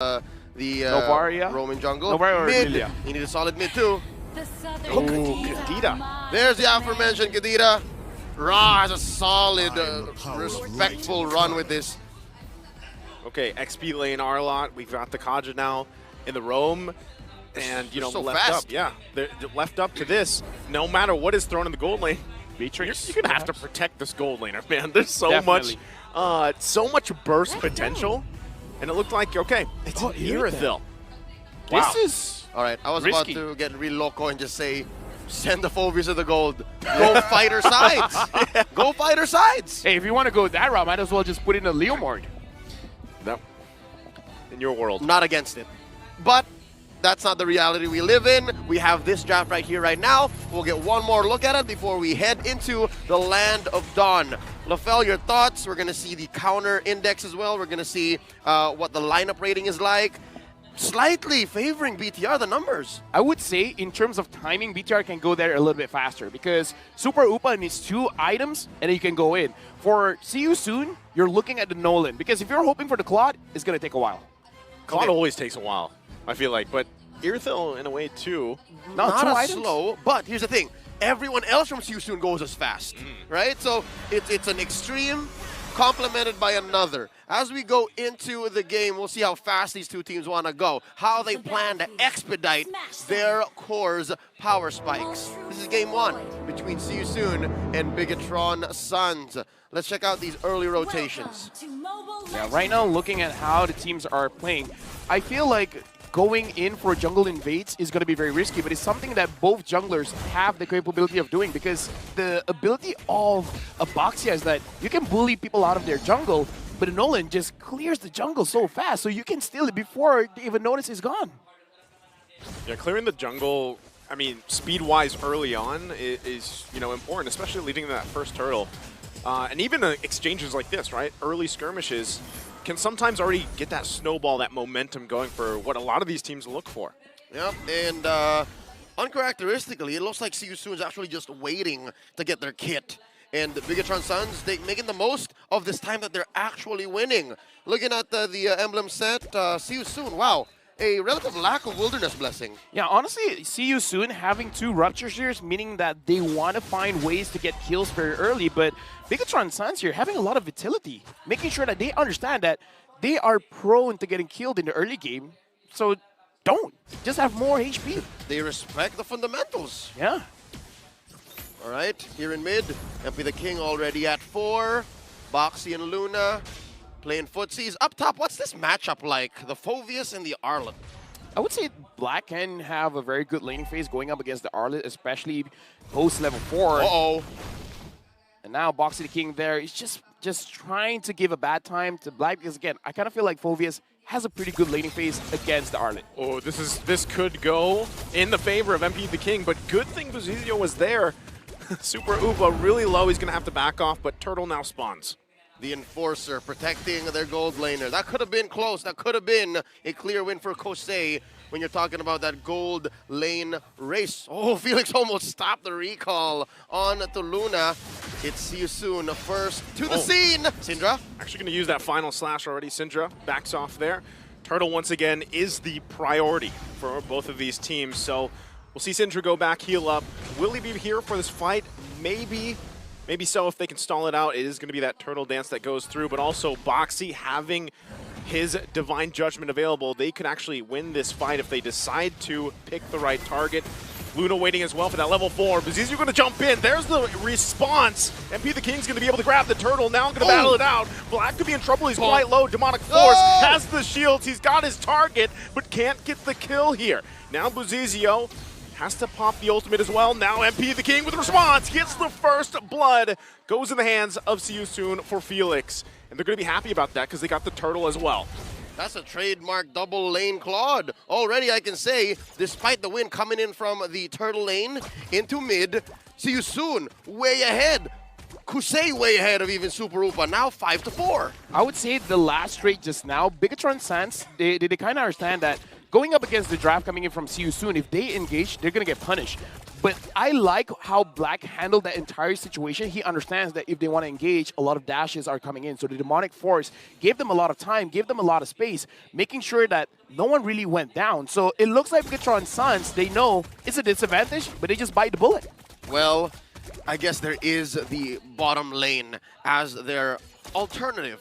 Novaria? Roman jungle. Novaria or mid. Lilia? You need a solid mid too. Oh, Kadita. There's the aforementioned Kadita. Ra has a solid, respectful run with this. Okay, XP lane Arlot. We've got the Kaja now in the roam. And, you know, so left fast. up. Yeah, they're left up to this. No matter what is thrown in the gold lane, Beatrix, you're going to have to protect this gold laner, man. There's so Definitely. much burst potential. And it looked like, okay, it's an Irithyll. This is All right, I was risky. about to get real loco and just say, send the Phobias to the gold. Go fight her sides. Go fight her sides. Hey, if you want to go that route, might as well just put in a Leomord. No. In your world. Not against it. But that's not the reality we live in. We have this draft right here, right now. We'll get one more look at it before we head into the Land of Dawn. LaFell, your thoughts? We're going to see the counter index as well. We're going to see what the lineup rating is like. Slightly favoring BTR, the numbers. I would say, in terms of timing, BTR can go there a little bit faster because Super Upa needs 2 items and then you can go in. For See You Soon, you're looking at the Nolan because if you're hoping for the Claude, it's going to take a while. Claude always takes a while, I feel like. But Irithyll, in a way, too. Not 2 as items? slow, but here's the thing. Everyone else from See You Soon goes as fast, right? So it's an extreme complemented by another. As we go into the game, we'll see how fast these two teams want to go, how they plan to expedite their core's power spikes. This is game 1 between See You Soon and Bigatron Suns. Let's check out these early rotations. Yeah, right now, looking at how the teams are playing, I feel like going in for jungle invades is going to be very risky, but it's something that both junglers have the capability of doing because the ability of Abaxia is that you can bully people out of their jungle, but Nolan just clears the jungle so fast, so you can steal it before they even notice it's gone. Yeah, clearing the jungle, I mean, speed-wise early on is you know, important, especially leading that first turtle. And even exchanges like this, right? Early skirmishes can sometimes already get that snowball, that momentum going for what a lot of these teams look for. Yep, and uncharacteristically, it looks like See You Soon is actually just waiting to get their kit. And the Bigatron Suns, they making the most of this time that they're actually winning. Looking at the emblem set, See You Soon, wow, a relative lack of Wilderness Blessing. Yeah, honestly, See You Soon having 2 Rupture Shears, meaning that they want to find ways to get kills very early, but Bigatron Suns here having a lot of vitality, making sure that they understand that they are prone to getting killed in the early game, so don't. Just have more HP. They respect the fundamentals. Yeah. All right, here in mid, MP the King already at 4. Boxy and Luna playing footsies. Up top, what's this matchup like? The Phobias and the Arlet. I would say Black can have a very good laning phase going up against the Arlet, especially post level 4. Uh-oh. And now Boxy the King there is just trying to give a bad time to Black because, again, I kind of feel like Phobias has a pretty good laning phase against the Arlet. Oh, this could go in the favor of MP the King, but good thing Buzizio was there. Super Upa really low. He's going to have to back off, but Turtle now spawns. The Enforcer protecting their gold laner. That could have been close. That could have been a clear win for Kosei when you're talking about that gold lane race. Oh, Felix almost stopped the recall on to Luna. It's See You Soon first to the scene. Syndra. Actually going to use that final slash already. Syndra backs off there. Turtle, once again, is the priority for both of these teams. So we'll see Syndra go back, heal up. Will he be here for this fight? Maybe. Maybe so if they can stall it out. It is going to be that turtle dance that goes through, but also Boxy having his Divine Judgment available. They could actually win this fight if they decide to pick the right target. Luna waiting as well for that level 4. Bazizio going to jump in. There's the response. MP the King's going to be able to grab the turtle. Now going to battle it out. Black could be in trouble. He's quite low. Demonic Force has the shields. He's got his target, but can't get the kill here. Now Bazizio has to pop the ultimate as well. Now MP the King with a response. Gets the first blood. Goes in the hands of See You Soon for Felix. And they're going to be happy about that because they got the turtle as well. That's a trademark double lane Claude. Already I can say, despite the win coming in from the turtle lane into mid, See You Soon way ahead. Kosei way ahead of even Super Upa, now 5-4. I would say the last trade just now, Bigatron Sans, they kind of understand that going up against the draft coming in from See You Soon, if they engage, they're going to get punished. But I like how Black handled that entire situation. He understands that if they want to engage, a lot of dashes are coming in. So the Demonic Force gave them a lot of time, gave them a lot of space, making sure that no one really went down. So it looks like Bigatron Suns, they know it's a disadvantage, but they just bite the bullet. Well, I guess there is the bottom lane as their alternative.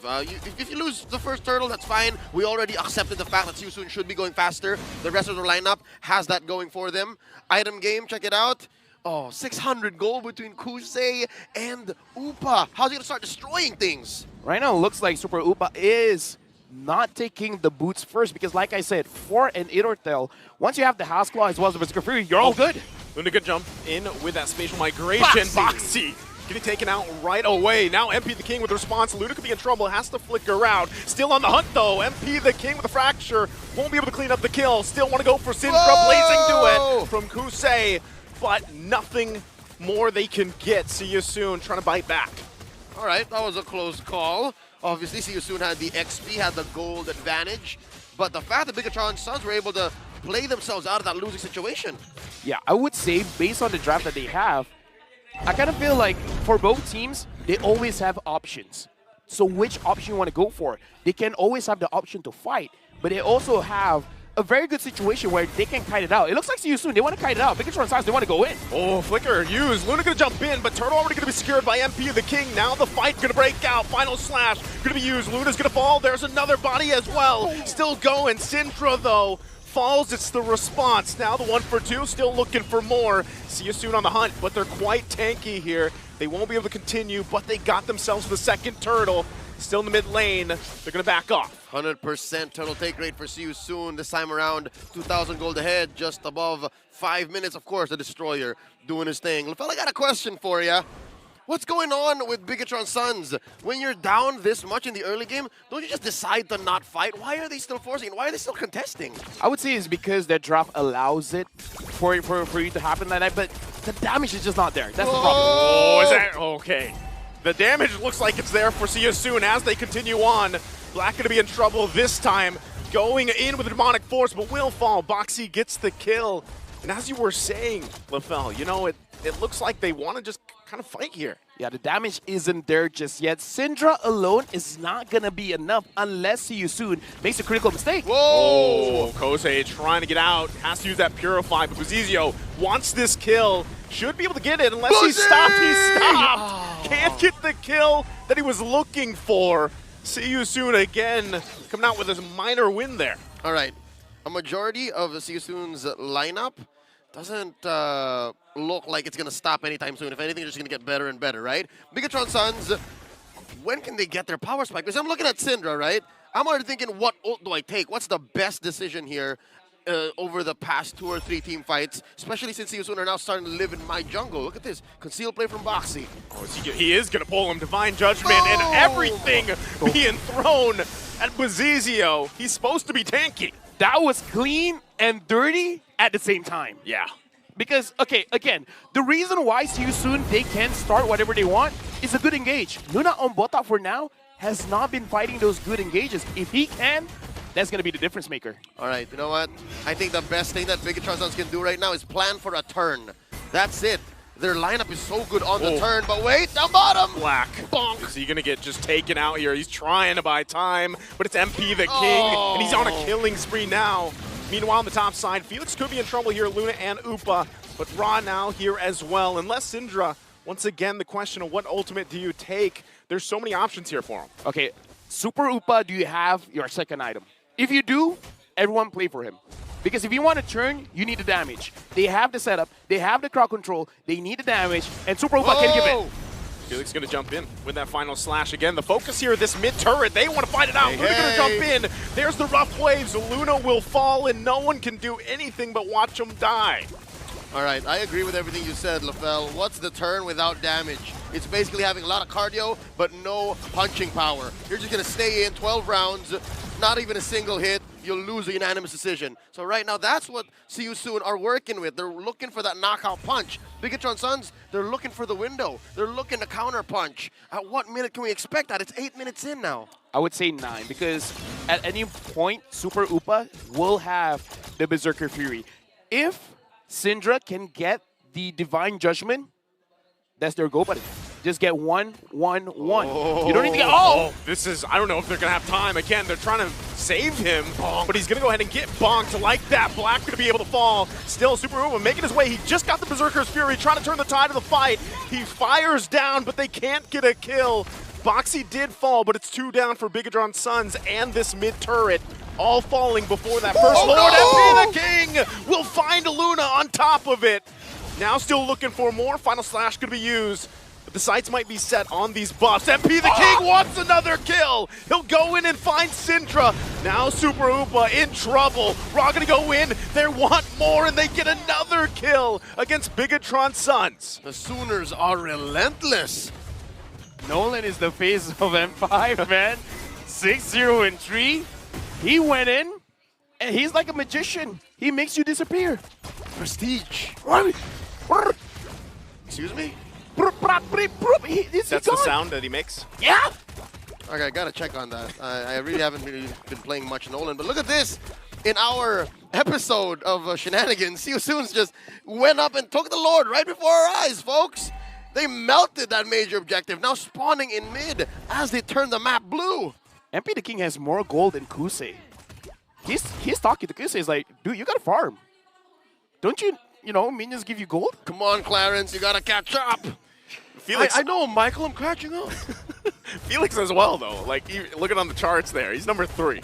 If you lose the first turtle, that's fine. We already accepted the fact that Siusun should be going faster. The rest of the lineup has that going for them. Item game, check it out. Oh, 600 gold between Kusei and Upa. How's he going to start destroying things? Right now, it looks like Super Upa is not taking the boots first because, like I said, for an Immortal, once you have the House Claw as well as the Berserker Fury, you're all good. Luna good jump in with that spatial migration. Boxy getting taken out right away. Now MP the King with the response. Luna could be in trouble, has to flicker out. Still on the hunt though. MP the King with a fracture. Won't be able to clean up the kill. Still want to go for Syndra. Blazing to it from Kusei. But nothing more they can get. See you soon. Trying to bite back. All right, that was a close call. Obviously, See You Soon had the XP, had the gold advantage. But the fact that Bigatron Suns were able to play themselves out of that losing situation. Yeah, I would say based on the draft that they have, I kind of feel like for both teams, they always have options. So which option you want to go for? They can always have the option to fight, but they also have a very good situation where they can kite it out. It looks like See You Soon, they want to kite it out. Bigatron Suns, they want to go in. Oh, flicker used. Luna gonna jump in, but Turtle already gonna be secured by MP the King. Now the fight gonna break out. Final slash gonna be used. Luna's gonna fall. There's another body as well. Still going. Syndra though falls. It's the response. Now the 1 for 2, still looking for more. See You Soon on the hunt, but they're quite tanky here. They won't be able to continue, but they got themselves the second turtle. Still in the mid lane. They're gonna back off. 100% total take rate for See You Soon. This time around, 2,000 gold ahead, just above 5 minutes. Of course, the Destroyer doing his thing. LaFell, I got a question for you. What's going on with Bigatron Suns? When you're down this much in the early game, don't you just decide to not fight? Why are they still forcing it? Why are they still contesting? I would say it's because their draft allows it for you to happen like that, but the damage is just not there. That's the problem. Oh, is that okay? The damage looks like it's there for See You Soon as they continue on. Black gonna be in trouble this time, going in with the Demonic Force, but will fall. Boxy gets the kill. And as you were saying, LaFell, you know, it looks like they want to just kind of fight here. Yeah, the damage isn't there just yet. Syndra alone is not going to be enough unless See You Soon makes a critical mistake. Whoa! Oh, Kosei trying to get out. Has to use that Purify, but Buzizio wants this kill. Should be able to get it unless he's stopped. He's stopped. Oh. Can't get the kill that he was looking for. See You Soon again coming out with a minor win there. All right. A majority of See You Soon's lineup doesn't look like it's going to stop anytime soon. If anything, it's just going to get better and better, right? Bigatron Suns, when can they get their power spike? Because I'm looking at Syndra, right? I'm already thinking, what ult do I take? What's the best decision here over the past 2 or 3 team fights, especially since See You Soon are now starting to live in my jungle. Look at this. Concealed play from Boxy. Oh, he is going to pull him Divine Judgment and everything being thrown at Buzizio. He's supposed to be tanky. That was clean and dirty at the same time. Yeah. Because, okay, again, the reason why See You Soon they can start whatever they want is a good engage. Luna on Bota for now has not been fighting those good engages. If he can, that's going to be the difference maker. All right, you know what? I think the best thing that Bigatron Suns can do right now is plan for a turn. That's it. Their lineup is so good on the turn, but wait, down bottom! Black. Bonk. Is he going to get just taken out here? He's trying to buy time, but it's MP the King, and he's on a killing spree now. Meanwhile, on the top side, Felix could be in trouble here, Luna and Upa, but Ra now here as well. Unless Syndra, once again, the question of what ultimate do you take? There's so many options here for him. Okay, Super Upa, do you have your second item? If you do, everyone play for him. Because if you want to turn, you need the damage. They have the setup, they have the crowd control, they need the damage, and Super Upa can give it. Felix going to jump in with that final slash again. The focus here, this mid-turret, they want to fight it out. Luna going to jump in. There's the rough waves. Luna will fall, and no one can do anything but watch him die. All right, I agree with everything you said, LaFell. What's the turn without damage? It's basically having a lot of cardio, but no punching power. You're just going to stay in 12 rounds, not even a single hit. You'll lose a unanimous decision. So right now, that's what See You Soon are working with. They're looking for that knockout punch. Bigatron Suns, they're looking for the window. They're looking to counter punch. At what minute can we expect that? It's 8 minutes in now. I would say 9, because at any point, Super Upa will have the Berserker Fury. If Syndra can get the Divine Judgment, that's their goal button. Just get 1, 1, 1. You don't need to get This is, I don't know if they're going to have time. Again, they're trying to save him, but he's going to go ahead and get bonked like that. Black going to be able to fall. Still, Super Uber making his way. He just got the Berserker's Fury, trying to turn the tide of the fight. He fires down, but they can't get a kill. Boxy did fall, but it's 2 down for Bigatron Suns and this mid turret. All falling before that first Lord. MP the King will find Luna on top of it. Now still looking for more. Final Slash going to be used. But the sights might be set on these buffs. MP the King wants another kill. He'll go in and find Syndra. Now Super Upa in trouble. Raw gonna go in. They want more and they get another kill against Bigatron Suns. The Sooners are relentless. Nolan is the face of M5, man. 6-0 and 3. He went in, and he's like a magician. He makes you disappear. Prestige. Excuse me? That's the sound that he makes? Yeah. Okay, I gotta check on that. I really haven't really been playing much Nolan, but look at this. In our episode of Shenanigans, See You Soon's just went up and took the Lord right before our eyes, folks. They melted that major objective, now spawning in mid as they turn the map blue. MP the King has more gold than Kusei. He's talking to Kusei. He's like, dude, you gotta farm. Don't you know, minions give you gold? Come on, Clarence, you gotta catch up. Felix, I know, Michael, I'm catching up. Felix as well, though. Like, looking on the charts there, he's number 3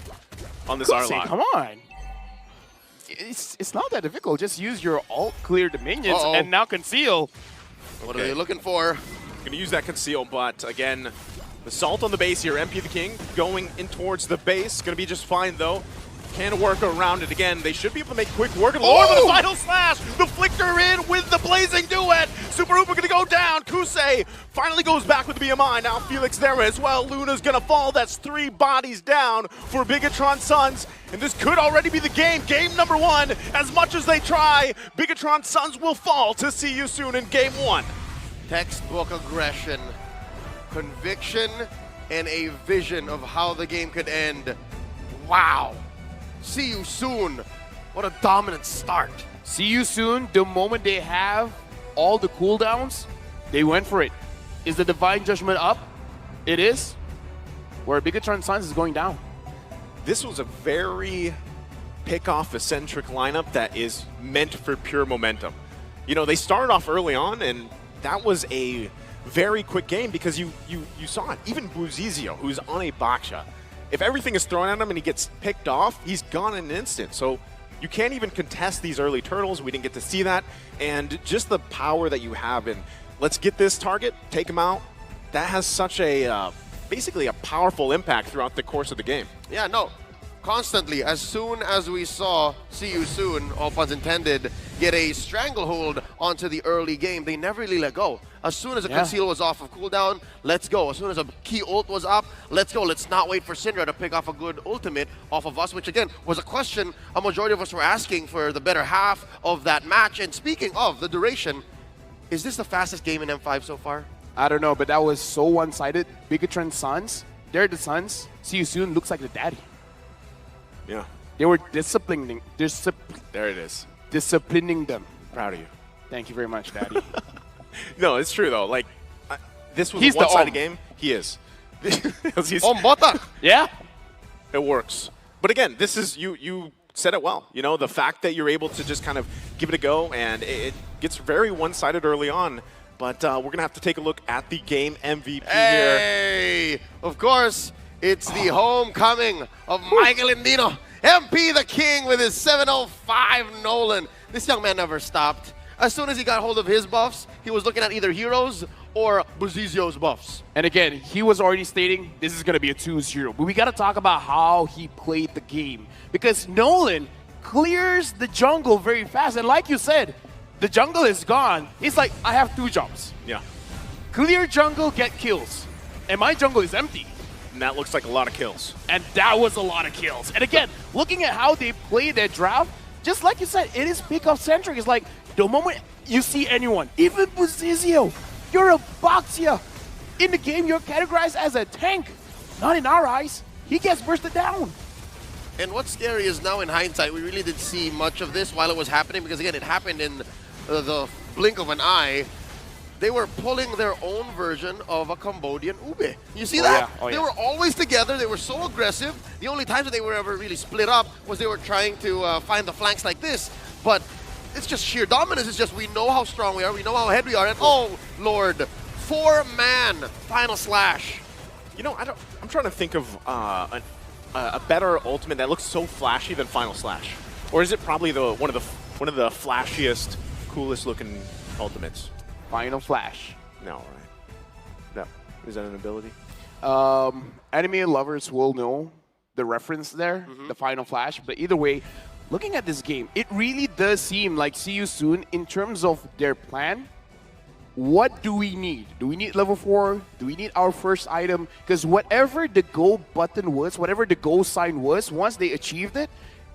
on this Kusei, R-Log. come on. It's not that difficult. Just use your alt, clear the minions, and now conceal. What are they looking for? Gonna use that conceal, but again, the salt on the base here. MP the King going in towards the base. Gonna be just fine, though. Can work around it again. They should be able to make quick work. And Lord with the Final Slash! The Flicker in with the Blazing Duet! Super Uber gonna go down. Kusei finally goes back with the BMI. Now Felix there as well. Luna's gonna fall. That's 3 bodies down for Bigatron Suns. And this could already be the game. Game number 1. As much as they try, Bigatron Suns will fall to See You Soon in game 1. Textbook aggression, conviction, and a vision of how the game could end. Wow. See You Soon. What a dominant start. See You Soon, the moment they have all the cooldowns, they went for it. Is the Divine Judgment up? It is. Where Bigatron Suns is going down. This was a very pick-off-centric lineup that is meant for pure momentum. You know, they started off early on, and that was a very quick game because you saw it. Even Buzizio, who's on a Baksha, if everything is thrown at him and he gets picked off, he's gone in an instant. So you can't even contest these early turtles. We didn't get to see that. And just the power that you have in, let's get this target, take him out, that has such a, basically a powerful impact throughout the course of the game. Yeah, no. Constantly, as soon as we saw See You Soon, all puns intended, get a stranglehold onto the early game, they never really let go. As soon as a conceal was off of cooldown, let's go. As soon as a key ult was up, let's go. Let's not wait for Syndra to pick off a good ultimate off of us, which again was a question a majority of us were asking for the better half of that match. And speaking of the duration, is this the fastest game in M5 so far? I don't know, but that was so one-sided. Bigatron Suns, they're the Suns. See You Soon looks like the daddy. Yeah. They were disciplining. There it is. Disciplining them. Proud of you. Thank you very much, Daddy. No, it's true though. Like, this was He's a one-sided the game. He is. Bota! Yeah. It works. But again, this is, you said it well. You know, the fact that you're able to just kind of give it a go, and it gets very one-sided early on. But we're going to have to take a look at the game MVP here. Hey! Of course, it's the homecoming of Michael Indino. MP the King with his 705 Nolan. This young man never stopped. As soon as he got hold of his buffs, he was looking at either Heroes or Buzizio's buffs. And again, he was already stating this is going to be a 2-0. But we got to talk about how he played the game. Because Nolan clears the jungle very fast. And like you said, the jungle is gone. He's like, I have 2 jobs. Yeah. Clear jungle, get kills. And my jungle is empty. And that looks like a lot of kills. And that was a lot of kills. And again, looking at how they play their draft, just like you said, it is pick-up centric. It's like the moment you see anyone, even Buzizio, you're a boxer. In the game, you're categorized as a tank. Not in our eyes. He gets bursted down. And what's scary is now in hindsight, we really didn't see much of this while it was happening because again, it happened in the blink of an eye, they were pulling their own version of a Cambodian ube. You see that? Yeah. Oh, they yeah. were always together. They were so aggressive. The only times that they were ever really split up was they were trying to find the flanks like this. But it's just sheer dominance. It's just we know how strong we are. We know how ahead we are. And oh, Lord, 4-man final slash. You know, I'm trying to think of a better ultimate that looks so flashy than Final Slash, or is it probably one of the flashiest, coolest looking ultimates? Final Flash. No, right? No, is that an ability? Anime lovers will know the reference there, the Final Flash. But either way, looking at this game, it really does seem like See You Soon in terms of their plan. What do we need? Do we need level 4? Do we need our first item? Because whatever the go button was, whatever the go sign was, once they achieved it,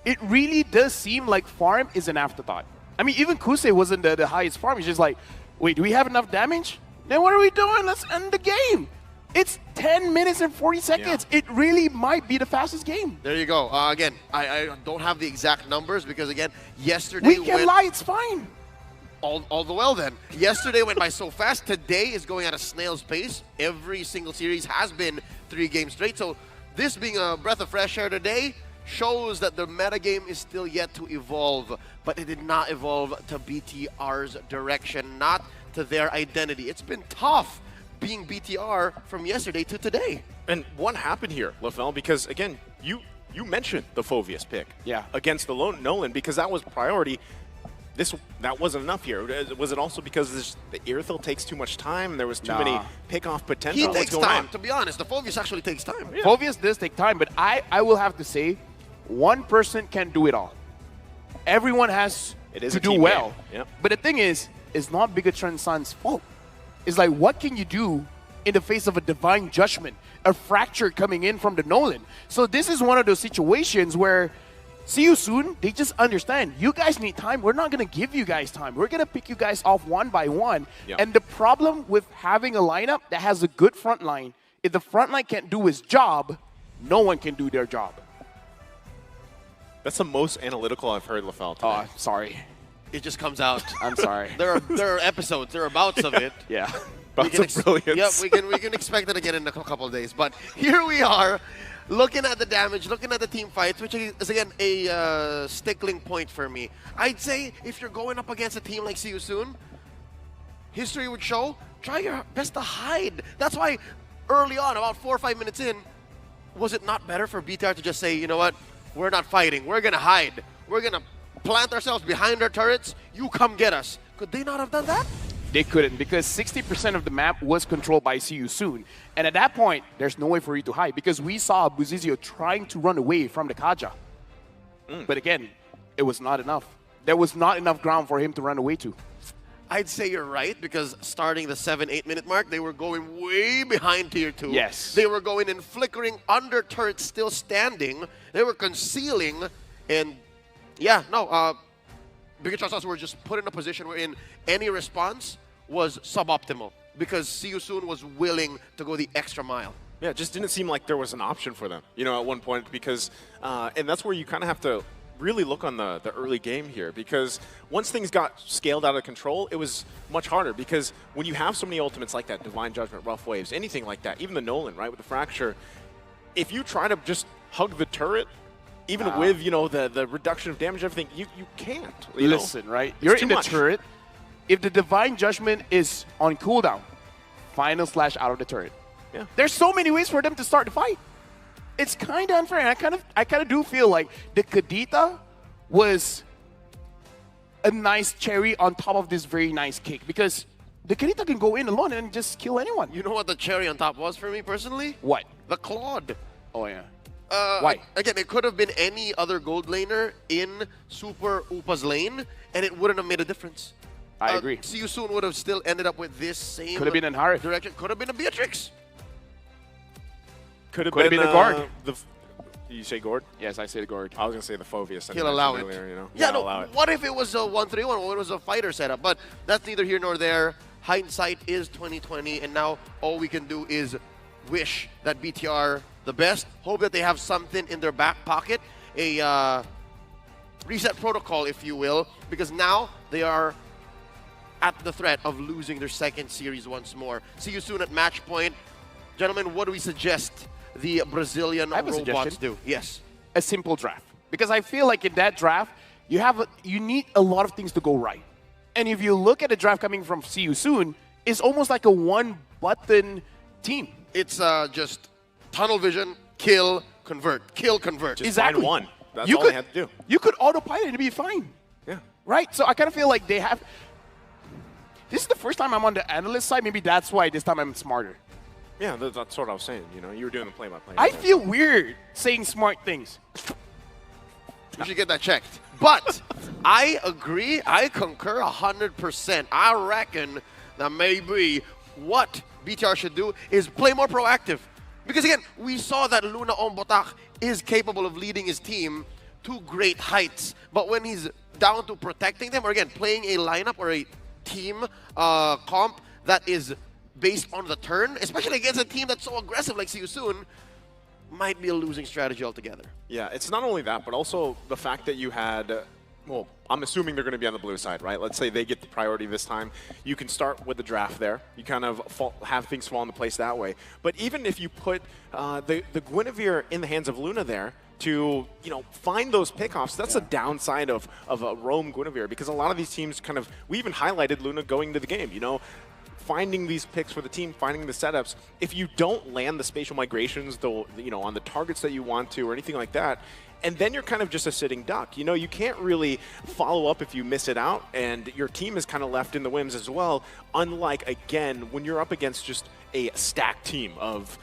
it really does seem like farm is an afterthought. I mean, even Kusei wasn't the highest farm. He's just like, wait, do we have enough damage? Then what are we doing? Let's end the game. It's 10 minutes and 40 seconds. Yeah. It really might be the fastest game. There you go. Again, I don't have the exact numbers because, again, yesterday We can lie, it's fine. all the well then. Yesterday went by so fast. Today is going at a snail's pace. Every single series has been 3 games straight. So this being a breath of fresh air today shows that the metagame is still yet to evolve. But it did not evolve to BTR's direction, not to their identity. It's been tough being BTR from yesterday to today. And what happened here, LaFell? Because again, you mentioned the Phoveus pick against the Nolan because that was priority. That wasn't enough here. Was it also because the Irithyll takes too much time? There was too many pick-off potential? He takes time. To be honest, the Phoveus actually takes time. Yeah. Phoveus does take time, but I will have to say, one person can do it all. Everyone has to do well. Yep. But the thing is, it's not Bigatron Sun's fault. It's like, what can you do in the face of a divine judgment, a fracture coming in from the Nolan? So this is one of those situations where See You Soon, they just understand, you guys need time. We're not going to give you guys time. We're going to pick you guys off one by one. Yep. And the problem with having a lineup that has a good front line, if the front line can't do his job, no one can do their job. That's the most analytical I've heard LaFell today. Oh, sorry. It just comes out. I'm sorry. There are episodes, there are bouts of it. Yeah. Bouts of brilliance. Yep, we can expect it again in a couple of days. But here we are, looking at the damage, looking at the team fights, which is again a stickling point for me. I'd say if you're going up against a team like See You Soon, history would show, try your best to hide. That's why early on, about 4 or 5 minutes in, was it not better for BTR to just say, you know what, we're not fighting, we're gonna hide, we're gonna plant ourselves behind our turrets, you come get us. Could they not have done that? They couldn't, because 60% of the map was controlled by See You Soon. And at that point, there's no way for you to hide, because we saw Buzizio trying to run away from the Kaja. But again, it was not enough. There was not enough ground for him to run away to. I'd say you're right, because starting the 7-8 minute mark, they were going way behind tier 2. Yes. They were going and flickering under turrets still standing. They were concealing, and yeah, no, Bigatron were just put in a position wherein any response was suboptimal, because See You Soon was willing to go the extra mile. Yeah, it just didn't seem like there was an option for them, you know, at one point, because, and that's where you kind of have to really look on the early game here, because once things got scaled out of control, it was much harder, because when you have so many ultimates like that, Divine Judgment, Rough Waves, anything like that, even the Nolan, right, with the Fracture, if you try to just hug the turret, even with, you know, the reduction of damage, everything, you can't. Listen, right? You're in the turret. If the Divine Judgment is on cooldown, Final Slash out of the turret. Yeah. There's so many ways for them to start the fight. It's kind of unfair. And I kind of do feel like the Kadita was a nice cherry on top of this very nice cake, because the Kadita can go in alone and just kill anyone. You know what the cherry on top was for me personally? What? The Claude. Oh, yeah. Why? Again, it could have been any other gold laner in Super Upa's lane, and it wouldn't have made a difference. I agree. See You Soon would have still ended up with this same Could have been an Harith. direction. Could have been a Beatrix. Could have been a Guard. You say Gord? Yes, I said Gord. I was going to say the Phoveus. He'll allow it. Earlier, you know? Yeah, no, allow it. what if it was a 1-3-1? What if it was a fighter setup? But that's neither here nor there. Hindsight is 2020, and now all we can do is wish that BTR the best. Hope that they have something in their back pocket, a reset protocol, if you will, because now they are at the threat of losing their second series once more. See you soon at match point. Gentlemen, what do we suggest the Brazilian robots do? Yes. A simple draft. Because I feel like in that draft, you need a lot of things to go right. And if you look at the draft coming from See You Soon, it's almost like a one-button team. It's just tunnel vision, kill, convert, kill, convert. Just Exactly. find one. That's all they had to do. You could autopilot and be fine. Yeah. Right? So I kind of feel like they have... This is the first time I'm on the analyst side. Maybe that's why this time I'm smarter. Yeah, that's what I was saying. You know, you were doing the play-by-play. I feel weird saying smart things. You should get that checked. But I agree. I concur 100%. I reckon that maybe what BTR should do is play more proactive. Because again, we saw that Luna Ombotak is capable of leading his team to great heights. But when he's down to protecting them, or again, playing a lineup or a team comp that is based on the turn, especially against a team that's so aggressive like See You Soon, might be a losing strategy altogether. Yeah, it's not only that, but also the fact that you had, well, I'm assuming they're going to be on the blue side, right? Let's say they get the priority this time. You can start with the draft there. You kind of have things fall into place that way. But even if you put the Guinevere in the hands of Luna there to, you know, find those pickoffs, that's a downside of a roam Guinevere, because a lot of these teams kind of, we even highlighted Luna going to the game, you know, finding these picks for the team, finding the setups. If you don't land the spatial migrations, though, you know, on the targets that you want to or anything like that, and then you're kind of just a sitting duck. You know, you can't really follow up if you miss it out, and your team is kind of left in the whims as well. Unlike, again, when you're up against just a stacked team of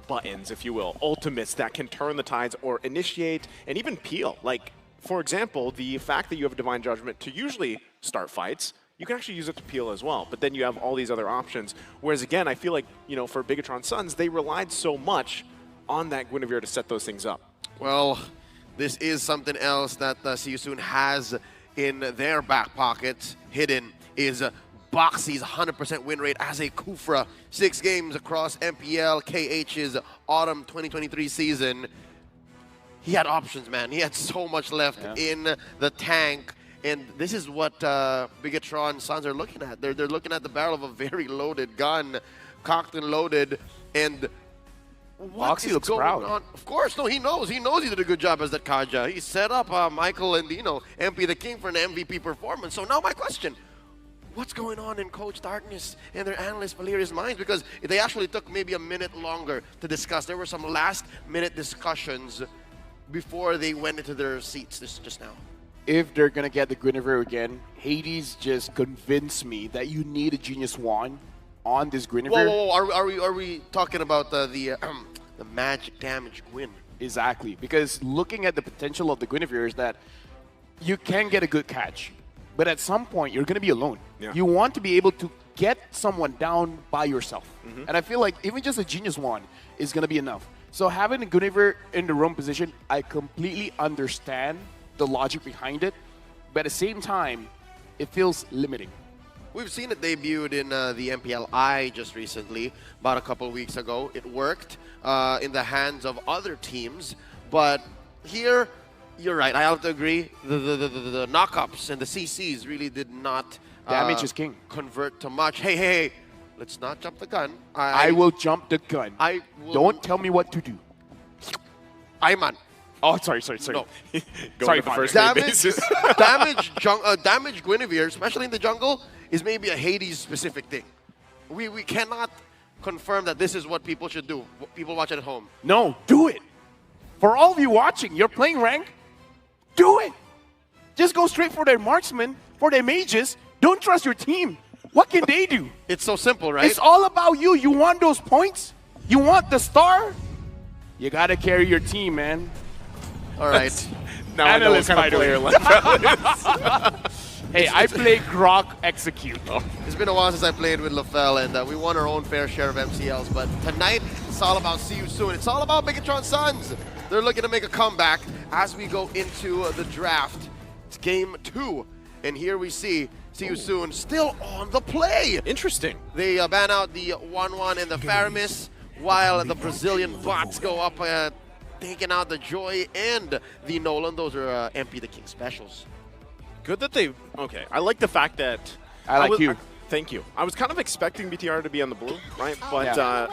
buttons, if you will, ultimates that can turn the tides or initiate and even peel. Like, for example, the fact that you have a Divine Judgment to usually start fights, you can actually use it to peel as well. But then you have all these other options. Whereas again, I feel like, you know, for Bigatron Suns, they relied so much on that Guinevere to set those things up. Well, this is something else that See You Soon has in their back pocket. Hidden is Boxy's 100% win rate as a Kufra. 6 games across MPL, KH's autumn 2023 season. He had options, man. He had so much left in the tank. And this is what Bigatron Suns are looking at. They're looking at the barrel of a very loaded gun, cocked and loaded. And what is looks going proud. on? Of course, no, he knows. He knows he did a good job as that Kaja. He set up Michael and, you know, MP the King for an MVP performance. So now my question, what's going on in Coach Darkness and their analyst Valeria's minds? Because they actually took maybe a minute longer to discuss. There were some last-minute discussions before they went into their seats just now. If they're going to get the Guinevere again, Hades just convinced me that you need a Genius Wand on this Guinevere. Whoa. Are we talking about the magic damage Gwyn? Exactly, because looking at the potential of the Guinevere is that you can get a good catch, but at some point you're going to be alone. Yeah. You want to be able to get someone down by yourself. And I feel like even just a Genius Wand is going to be enough. So having a Guinevere in the roam position, I completely understand the logic behind it, but at the same time, it feels limiting. We've seen it debuted in the MPLI just recently, about a couple of weeks ago. It worked in the hands of other teams, but here, you're right, I have to agree, the knockups and the CCs really did not Damage is king. Convert to much. Hey, let's not jump the gun. I will jump the gun. Don't tell me what to do. Ayman. Oh, sorry. No. Sorry, to the first Founder. name basis. Damage Guinevere, especially in the jungle, is maybe a Hades-specific thing. We cannot confirm that this is what people should do. People watch at home. No, do it. For all of you watching, you're playing rank, do it. Just go straight for their marksmen, for their mages. Don't trust your team. What can they do? It's so simple, right? It's all about you. You want those points? You want the star? You got to carry your team, man. All right. Now I know what kind of player LaFell is. Hey, I play Grok Execute. It's been a while since I played with LaFell, and we won our own fair share of MCLs. But tonight, it's all about See You Soon. It's all about Bigatron Suns. They're looking to make a comeback as we go into the draft. It's game 2. And here we see You Soon still on the play. Interesting. They ban out the 1-1 and the Faramis, while the Brazilian bots go up, taking out the Joy and the Nolan. Those are MP the King specials. Good that they, okay. I like the fact that I like you. Thank you. I was kind of expecting BTR to be on the blue, right? But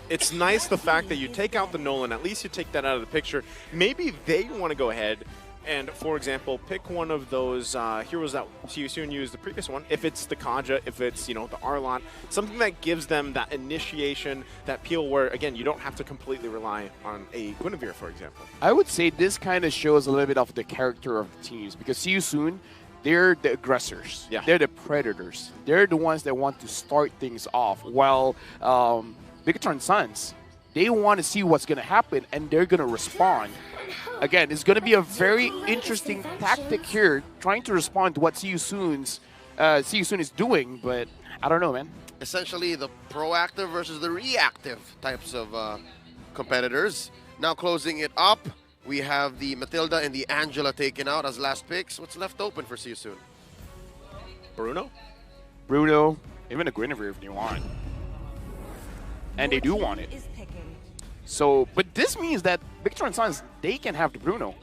it's nice the fact that you take out the Nolan. At least you take that out of the picture. Maybe they want to go ahead and, for example, pick one of those heroes that you soon used the previous one. If it's the Kaja, if it's, you know, the Arlot, something that gives them that initiation, that peel where, again, you don't have to completely rely on a Guinevere, for example. I would say this kind of shows a little bit of the character of the teams, because see you soon, they're the aggressors. Yeah. They're the predators. They're the ones that want to start things off. While Bigatron Suns, they want to see what's going to happen, and they're going to respond. Again, it's going to be a very interesting tactic here, trying to respond to what See You Soon is doing, but I don't know, man. Essentially, the proactive versus the reactive types of competitors. Now closing it up, we have the Matilda and the Angela taken out as last picks. What's left open for See You Soon? Bruno? Bruno, even a Guinevere if they want. And they do want it. So, but this means that Bigatron Suns, they can have the Bruno.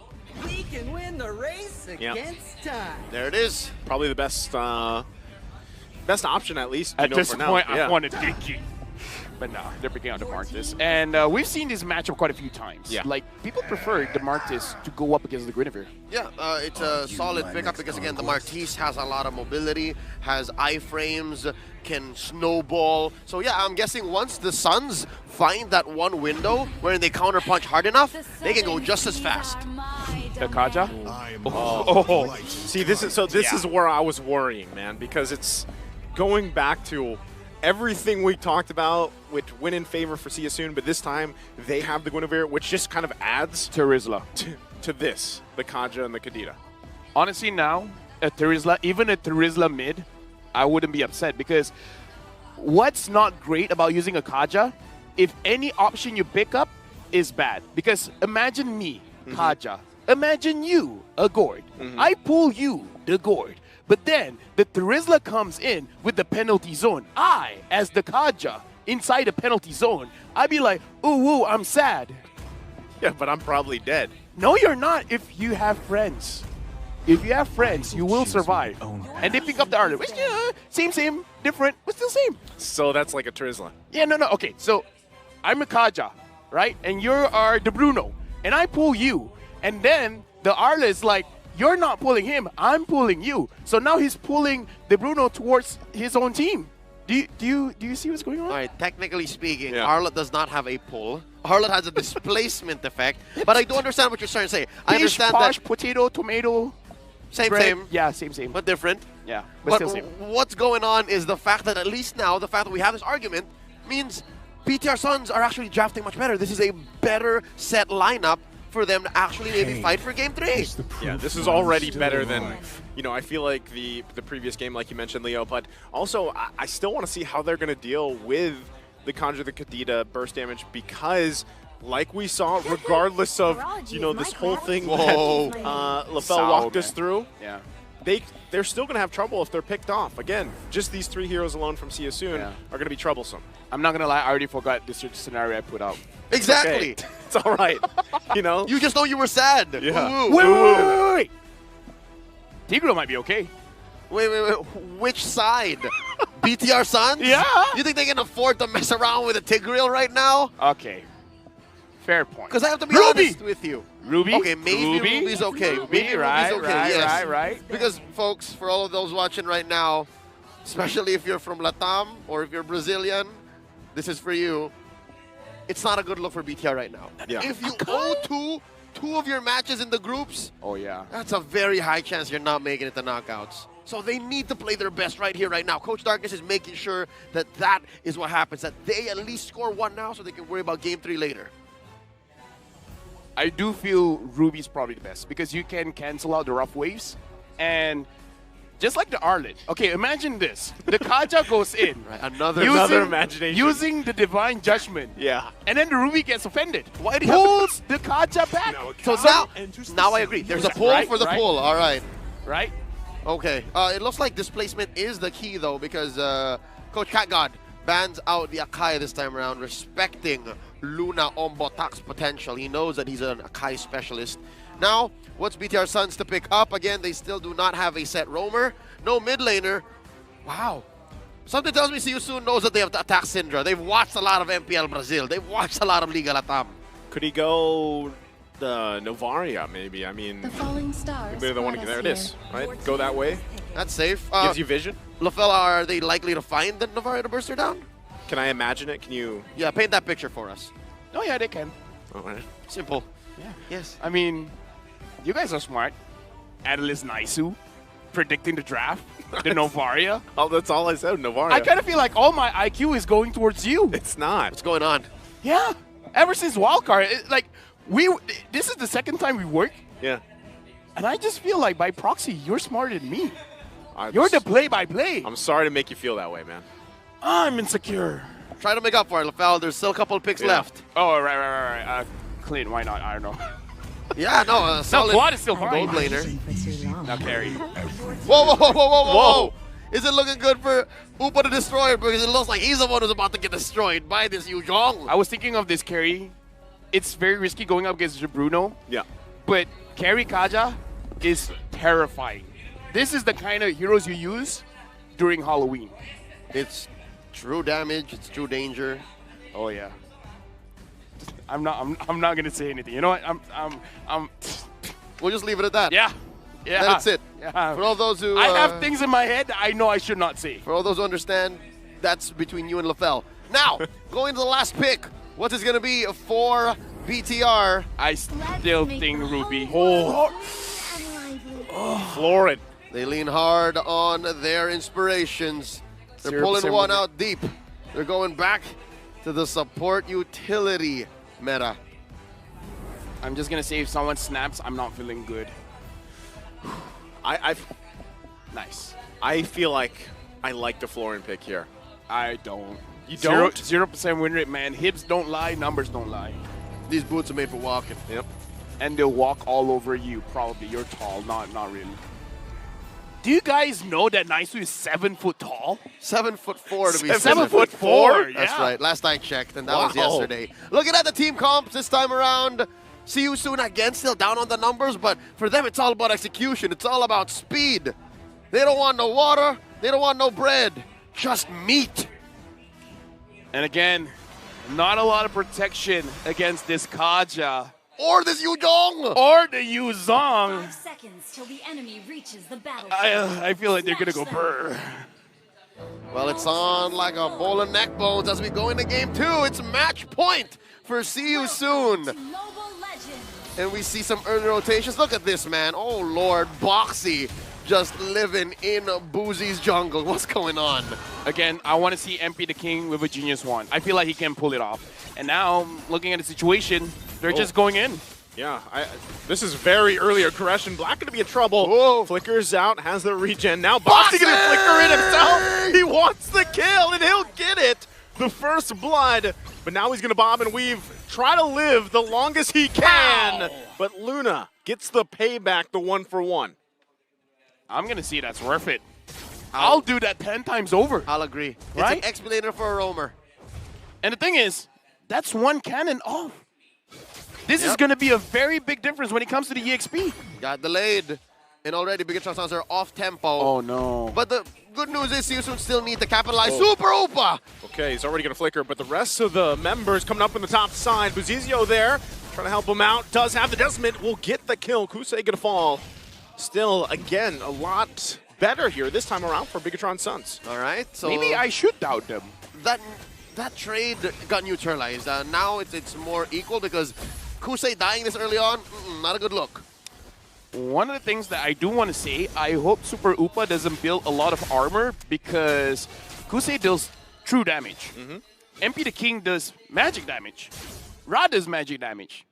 We can win the race against time. There it is. Probably the best option, at least, At this for point, now. I wanted Dinky. But no, they're picking out DeMartis. And we've seen this matchup quite a few times. Yeah. Like, people prefer DeMartis to go up against the Guinevere. Yeah, it's a solid pickup because, again, the Martis has a lot of mobility, has iframes, can snowball. So, yeah, I'm guessing once the Suns find that one window where they counterpunch hard enough, they can go just as fast. The Kaja? Oh. See, this is where I was worrying, man, because it's going back to everything we talked about, which went in favor for See You Soon, but this time they have the Guinevere, which just kind of adds Terizla. to this, the Kaja and the Kadita. Honestly, now, even a Terizla mid, I wouldn't be upset, because what's not great about using a Kaja, if any option you pick up is bad. Because imagine me, Kaja. Imagine you, a Gord. I pull you, the Gord. But then the Terizla comes in with the penalty zone. I, as the Kaja, inside the penalty zone, I'd be like, ooh, I'm sad. Yeah, but I'm probably dead. No, you're not if you have friends. If you have friends, you will survive. And they pick up the Arlot, which, same, different, but still same. So that's like a Trizla. Yeah, no. Okay, so I'm a Kaja, right? And you are the Bruno. And I pull you. And then the Arlot is like, you're not pulling him, I'm pulling you. So now he's pulling the Bruno towards his own team. Do you see what's going on? All right, technically speaking, Yeah. Arlot does not have a pull. Arlot has a displacement effect, but I do understand what you're trying to say. I understand posh, that. potato, tomato, Same, bread. same, Yeah, same. but different. Yeah, but But still same. what's going on is the fact that at least now, the fact that we have this argument means BTR Suns are actually drafting much better. This is a better set lineup for them to actually maybe fight for Game 3. Yeah, this is already better than, I feel like the previous game, like you mentioned, Leo. But also, I still want to see how they're going to deal with the Conjure the Kadita burst damage, because, like we saw, regardless of, this whole thing Whoa. that LaFell Sour, walked us man. through, Yeah. they're still going to have trouble if they're picked off. Again, just these 3 heroes alone from See You Soon Yeah. are going to be troublesome. I'm not gonna lie, I already forgot this scenario I put out. Exactly. Okay. It's all right. You just know you were sad. Yeah. Ooh. Wait. Tigro might be okay. Wait. Which side? BTR Suns? Yeah. You think they can afford to mess around with a Tigreal right now? Okay. Fair point. Because I have to be Ruby! honest with you. Ruby? Okay, maybe Ruby's okay. Maybe right, Ruby's okay, yes. right. Because, folks, for all of those watching right now, especially if you're from Latam or if you're Brazilian, this is for you. It's not a good look for BTR right now. Yeah. If you owe two of your matches in the groups, Oh, yeah. that's a very high chance you're not making it to knockouts. So they need to play their best right here, right now. Coach Darkness is making sure that that is what happens, that they at least score 1 now so they can worry about Game 3 later. I do feel Ruby's probably the best because you can cancel out the rough waves. And just like the Arlot. Okay, imagine this. The Kaja goes in. Right, another imagination. Using the Divine Judgment. Yeah. And then the Ruby gets offended. Why do you have to- Pulls the Kaja back. So now I agree. There's a pull Right, for the right. pull. All right. Right? Okay. It looks like displacement is the key, though, because Coach CatGod bans out the Akai this time around, respecting Luna Ombotak's potential. He knows that he's an Akai specialist. Now, what's BTR Suns to pick up? Again, they still do not have a set roamer. No mid laner. Wow. Something tells me CU soon knows that they have to attack Syndra. They've watched a lot of MPL Brazil. They've watched a lot of Liga Latam. Could he go the Novaria, maybe? I mean, The falling stars. maybe the one. There it is, right? Go that way. That's safe. Gives you vision. LaFell, are they likely to find the Novaria to burst her down? Can I imagine it? Can you? Yeah, paint that picture for us. Oh yeah, they can. All right. Simple. Yeah. Yes. I mean, you guys are smart. Analyst Naisu, predicting the draft, the Novaria. Oh, that's all I said. Novaria. I kind of feel like all my IQ is going towards you. It's not. What's going on? Yeah. Ever since Wildcard, this is the second time we work, Yeah. and I just feel like by proxy, you're smarter than me. I'm You're the s- play-by-play. I'm sorry to make you feel that way, man. I'm insecure. Try to make up for it, LaFell. There's still a couple of picks Yeah. left. Oh, right. Clean, why not? I don't know. Yeah, no, No, solid Quad is still gold fine. laner. Now carry. Whoa. Is it looking good for Upa the Destroyer? Because it looks like he's the one who's about to get destroyed by this Yu Zhong. I was thinking of this carry. It's very risky going up against Bruno, Yeah. but carry Kaja is terrifying. This is the kind of heroes you use during Halloween. It's true damage. It's true danger. Oh yeah. I'm not gonna say anything. You know what? I'm We'll just leave it at that. yeah. Yeah. That's it. Yeah. For all those who I have things in my head I know I should not say. For all those who understand, that's between you and LaFell. Now, going to the last pick. What is going to be for BTR? I still think Ruby. Oh, Florid. They lean hard on their inspirations. They're 0% pulling one winner. out deep. They're going back to the support utility meta. I'm just gonna say if someone snaps, I'm not feeling good. Nice. I feel like I like the Florin pick here. I don't. You don't? 0% win rate, man. Hips don't lie, numbers don't lie. These boots are made for walking. Yep. And they'll walk all over you. Probably you're tall, not really. Do you guys know that Naisu is 7 foot tall? 7'4" to be 7'4"? That's Yeah. right. Last I checked, and that was Wow. yesterday. Looking at the team comps this time around. See you soon again, still down on the numbers, but for them it's all about execution. It's all about speed. They don't want no water. They don't want no bread. Just meat. And again, not a lot of protection against this Kaja. Or this Yu Zhong. Or the Yuzong. 5 seconds till the enemy reaches the battlefield. I feel like they're gonna go Smash them. brr. Well, it's on like a bowl of neck bones as we go into game 2. It's match point for See You Soon. To Mobile Legends. And we see some early rotations. Look at this, man. Oh, Lord. Boxy just living in Boozy's jungle. What's going on? Again, I want to see MP the King with a Genius Wand. I feel like he can pull it off. And now, looking at the situation, they're just going in. Yeah, this is very early aggression. Black going to be in trouble. Whoa. Flickers out, has the regen. Now Boxy going to flicker in himself. He wants the kill, and he'll get it. The first blood. But now he's going to bob and weave. Try to live the longest he can. Ow. But Luna gets the payback, the 1-for-1. I'm going to see that's worth it. I'll do that 10 times over. I'll agree. Right? It's an explainer for a roamer. And the thing is, that's one cannon off. This is Yep. going to be a very big difference when it comes to the EXP. Got delayed. And already Bigatron Suns are off tempo. Oh, no. But the good news is Season still need to capitalize. Oh. Super Upa! Okay, he's already going to flicker, but the rest of the members coming up on the top side. Buzizio there, trying to help him out. Does have the decimate, will get the kill. Kusei going to fall. Still, again, a lot better here this time around for Bigatron Suns. All right, so Maybe I should doubt them. that trade got neutralized. Now it's more equal because Kusei dying this early on, not a good look. One of the things that I do want to say, I hope Super Upa doesn't build a lot of armor because Kusei deals true damage. MP the King does magic damage. Ra does magic damage.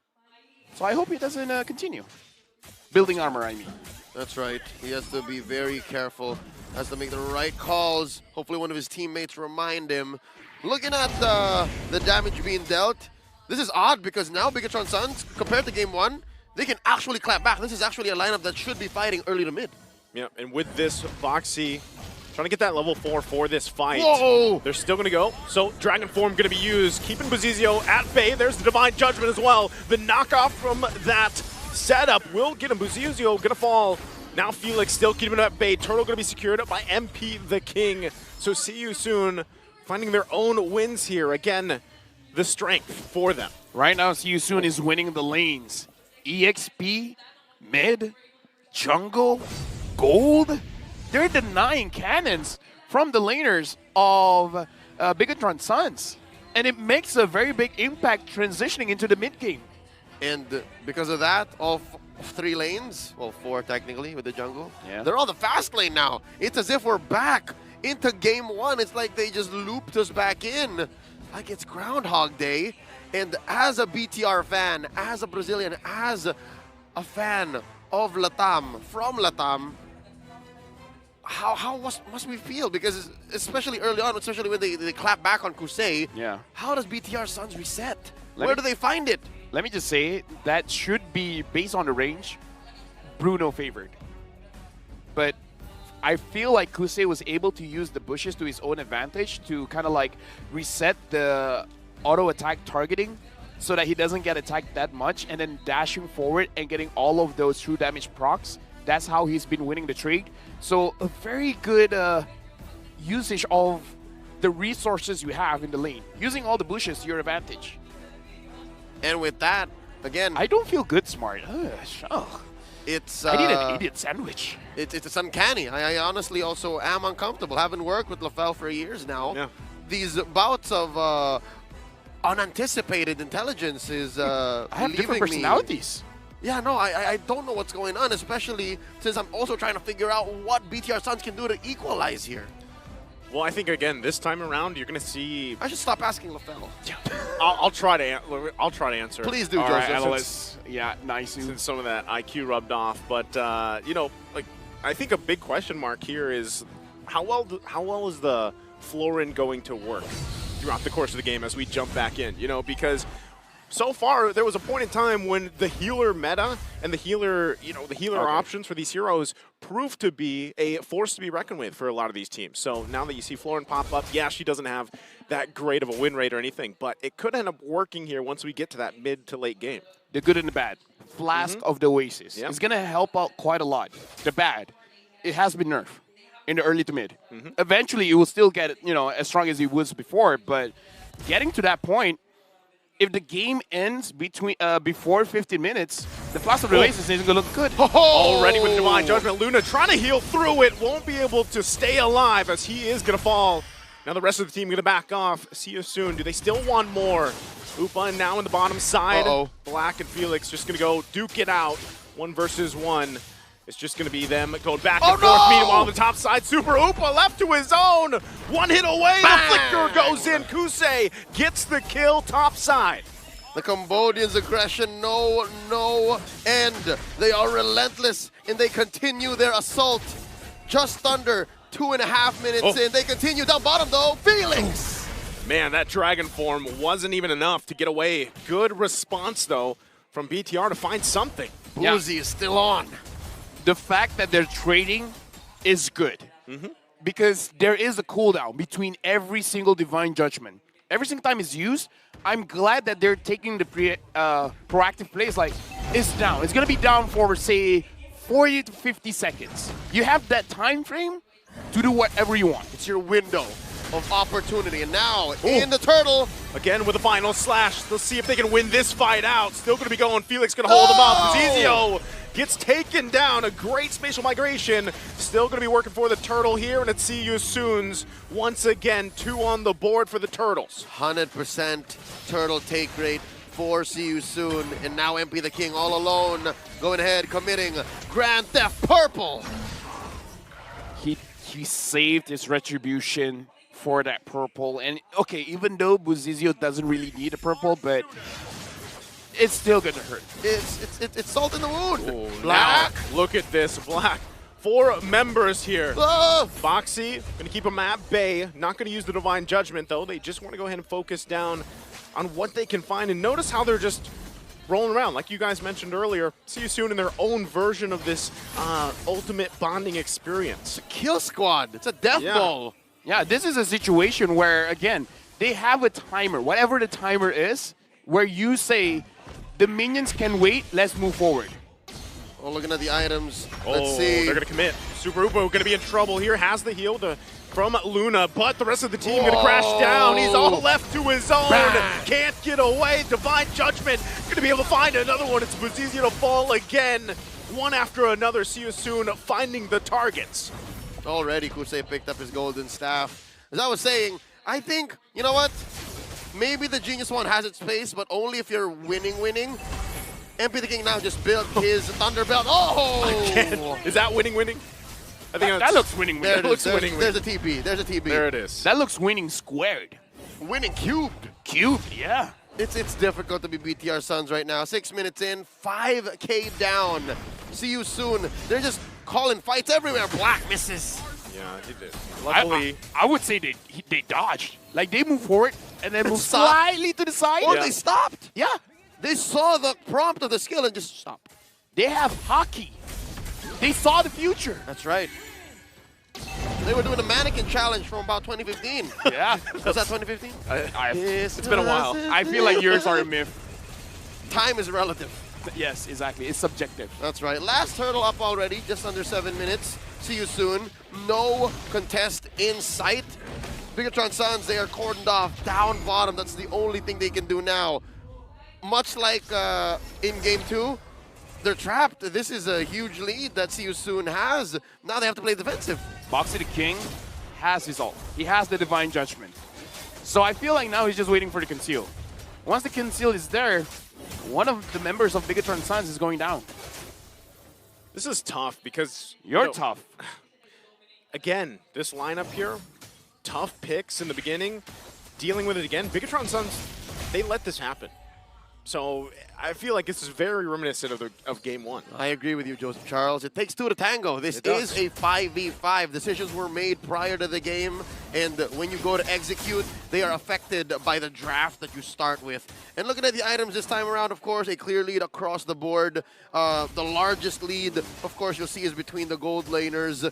So I hope he doesn't continue. Building armor, I mean. That's right. He has to be very careful. Has to make the right calls. Hopefully one of his teammates remind him. Looking at the damage being dealt, this is odd because now Bigatron Suns, compared to game 1, they can actually clap back. This is actually a lineup that should be fighting early to mid. Yeah, and with this, Boxy trying to get that level 4 for this fight. Whoa! They're still going to go. So Dragon Form going to be used, keeping Buzizio at bay. There's the Divine Judgment as well. The knockoff from that setup will get him. Buzizio going to fall Now Felix still keeping it at bay. Turtle going to be secured up by MP the King. So see you soon. Finding their own wins here. Again, the strength for them. Right now, See You Soon is winning the lanes. EXP, mid, jungle, gold. They're denying cannons from the laners of Bigatron Suns. And it makes a very big impact transitioning into the mid game. And because of that, all 3 lanes, well, 4 technically with the jungle, they're on the fast lane now. It's as if we're back into game 1. It's like they just looped us back in, like it's Groundhog Day. And as a BTR fan, as a Brazilian, as a fan of Latam, from Latam, how must we feel? Because especially early on, especially when they clap back on Kusei, how does BTR Suns reset? Where do they find it? Let me just say, that should be, based on the range, Bruno favored. But I feel like Kusei was able to use the bushes to his own advantage to kind of like reset the auto attack targeting so that he doesn't get attacked that much, and then dashing forward and getting all of those true damage procs. That's how he's been winning the trade. So a very good usage of the resources you have in the lane, using all the bushes to your advantage. And with that, again, I don't feel good, Smart. it's I need an idiot sandwich. It's uncanny. I honestly also am uncomfortable. Haven't worked with LaFell for years now. Yeah. These bouts of unanticipated intelligence is I have different leaving personalities. me. Yeah, no, I don't know what's going on, especially since I'm also trying to figure out what BTR Suns can do to equalize here. Well, I think again this time around you're going to see. I should stop asking LaFell. I'll try to answer. Please do, All Joseph. right, analysts. Yeah, nice. Since some of that IQ rubbed off, but you know, like I think a big question mark here is how well is the Florin going to work throughout the course of the game as we jump back in? You know, because so far there was a point in time when the healer meta and the healer, options for these heroes proved to be a force to be reckoned with for a lot of these teams. So now that you see Florin pop up, yeah, she doesn't have that great of a win rate or anything, but it could end up working here once we get to that mid to late game. The good and the bad. Flask of the Oasis. It's going to help out quite a lot. The bad, it has been nerfed in the early to mid. Eventually, it will still get, as strong as it was before, but getting to that point, if the game ends before 15 minutes, the Flask of the Oasis isn't going to look good. Already with Divine Judgment, Luna trying to heal through it, won't be able to stay alive as he is going to fall. Now the rest of the team going to back off. See you soon. Do they still want more? Upa now in the bottom side. Black and Felix just going to go duke it out. 1 versus 1. It's just going to be them going back and forth. Meanwhile, on the top side, Super Upa left to his own. 1 hit away. Bang! The flicker goes in. Kusei gets the kill top side. The Cambodians' aggression, no end. They are relentless, and they continue their assault. Just under 2.5 minutes in. They continue down bottom, though. Felix! Man, that Dragon form wasn't even enough to get away. Good response, though, from BTR to find something. Boozy is still on. The fact that they're trading is good. Because there is a cooldown between every single Divine Judgment. Every single time it's used, I'm glad that they're taking the proactive plays like, it's down. It's going to be down for, say, 40 to 50 seconds. You have that time frame to do whatever you want. It's your window of opportunity. And now, in the turtle. Again with the final slash. Let's see if they can win this fight out. Still going to be going. Felix going to hold him up. Zizio gets taken down. A great spatial migration. Still going to be working for the turtle here. And it's See You Soon's once again. 2 on the board for the turtles. 100% turtle take rate for See You Soon. And now MP the King all alone. Going ahead, committing Grand Theft Purple. He saved his retribution for that purple. And okay, even though Buzizio doesn't really need a purple, but it's still gonna hurt. It's salt in the wound. Black. Now, look at this, Black. 4 members here. Foxy gonna keep them at bay. Not gonna use the Divine Judgment though. They just want to go ahead and focus down on what they can find. And notice how they're just rolling around, like you guys mentioned earlier. See You Soon in their own version of this ultimate bonding experience. It's a kill squad. It's a death ball. Yeah, this is a situation where, again, they have a timer, whatever the timer is, where you say, the minions can wait, let's move forward. Oh, looking at the items. Oh, Let's see. they're going to commit. Super Upo going to be in trouble here. Has the heal from Luna, but the rest of the team going to crash down. He's all left to his own. Can't get away. Divine Judgment going to be able to find another one. It's Buzizia to fall again. One after another. See you soon. Finding the targets. Already, Kusei picked up his golden staff. As I was saying, I think, you know what? Maybe the Genius One has its place, but only if you're winning. MP the King now just built his Thunderbelt. Oh! Is that winning? I think That looks winning. There That it looks is. winning. There's a TP. There's a TP. There it is. That looks winning squared. Winning cubed. Cubed, yeah. It's difficult to be BTR Suns right now. 6 minutes in, 5K down. See you soon. They're just calling fights everywhere. Black misses. Yeah, he did. Luckily, I would say they dodged. Like, they moved forward and then moved Stop. slightly to the side. Or they stopped. Yeah. They saw the prompt of the skill and just stopped. They have hockey. They saw the future. That's right. They were doing a mannequin challenge from about 2015. Yeah. Was that 2015? it's been a while. I feel like yours are a myth. Time is relative. Yes, exactly. It's subjective. That's right. Last hurdle up already, just under 7 minutes. See you soon. No contest in sight. Bigatron Suns, they are cordoned off down bottom. That's the only thing they can do now. Much like in Game 2, they're trapped. This is a huge lead that See You Soon has. Now they have to play defensive. Boxy the King has his ult. He has the Divine Judgment. So I feel like now he's just waiting for the conceal. Once the conceal is there, one of the members of Bigatron Suns is going down. this is tough because You're tough. Again, this lineup here, tough picks in the beginning, dealing with it again. Bigatron Suns, they let this happen. So I feel like this is very reminiscent of Game 1. I agree with you, Joseph Charles. It takes two to tango. This is a 5v5. Decisions were made prior to the game, and when you go to execute, they are affected by the draft that you start with. And looking at the items this time around, of course, a clear lead across the board. The largest lead, of course, you'll see is between the gold laners.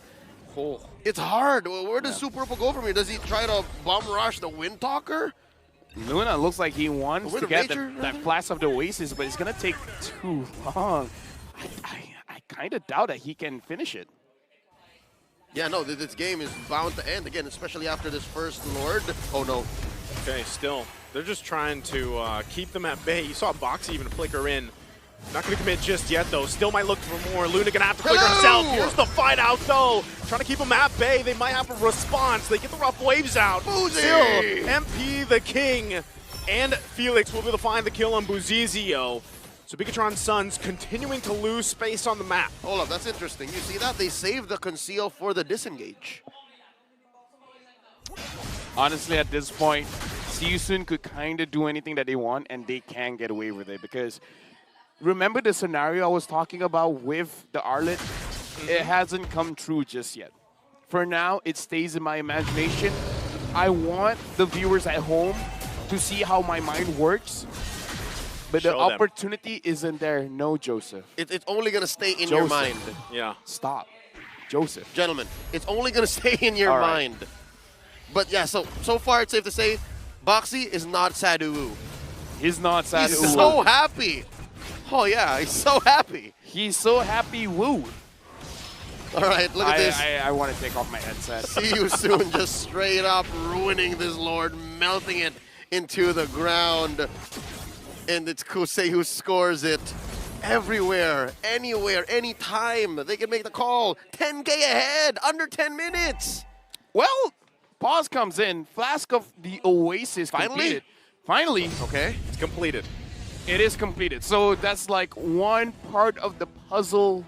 Oh. It's hard. Where does Super Purple go from here? Does he try to bum rush the Wind Talker? Luna looks like he wants Wind to of get Nature, that Flash of the Oasis, but it's going to take too long. I kind of doubt that he can finish it. Yeah, no, this game is bound to end again, especially after this first Lord. Oh, no. Okay, still, they're just trying to keep them at bay. You saw Boxy even flicker in. Not going to commit just yet, though. Still might look for more. Luna going to have to flicker himself. Here's the fight out, though. Trying to keep them at bay. They might have a response. They get the rough waves out. Still, MP the King and Felix will be able to find the kill on Buzizio. So Bigatron Suns continuing to lose space on the map. Hold up, that's interesting. You see that? They saved the conceal for the disengage. Honestly, at this point, See You Soon could kind of do anything that they want, and they can get away with it because remember the scenario I was talking about with the Arlet? It hasn't come true just yet. For now, it stays in my imagination. I want the viewers at home to see how my mind works, but the opportunity isn't there. No, Joseph. It's only going to stay in your mind. Yeah. Stop. Joseph. Gentlemen, it's only going to stay in your mind. But yeah, so far it's safe to say Boxy is not Sadoo. He's not sad. He's so happy. Oh yeah, he's so happy. He's so happy. Woo. All right, look at this. I want to take off my headset. See You Soon just straight up ruining this Lord, melting it into the ground. And it's Kusei who scores it. Everywhere, anywhere, anytime. They can make the call. 10K ahead, under 10 minutes. Well, pause comes in. Flask of the Oasis completed. Finally. Okay. It's completed. It is completed. So that's like one part of the puzzle.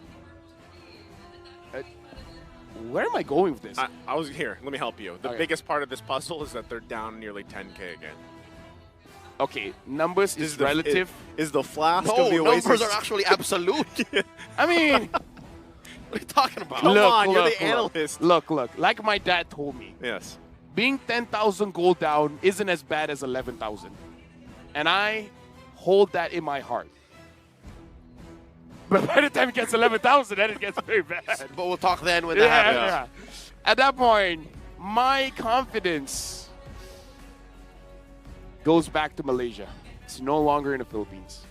Where am I going with this? I was here. Let me help you. The biggest part of this puzzle is that they're down nearly 10K again. Okay, numbers is relative. Is the flask No, of the Oasis? numbers are actually absolute. I mean, What are you talking about? Come on, you're the analyst. Look. Like my dad told me, Yes. being 10,000 gold down isn't as bad as 11,000. And I hold that in my heart. But by the time it gets 11,000, then it gets very bad. But we'll talk then when that happens. Yeah. At that point, my confidence goes back to Malaysia. It's no longer in the Philippines.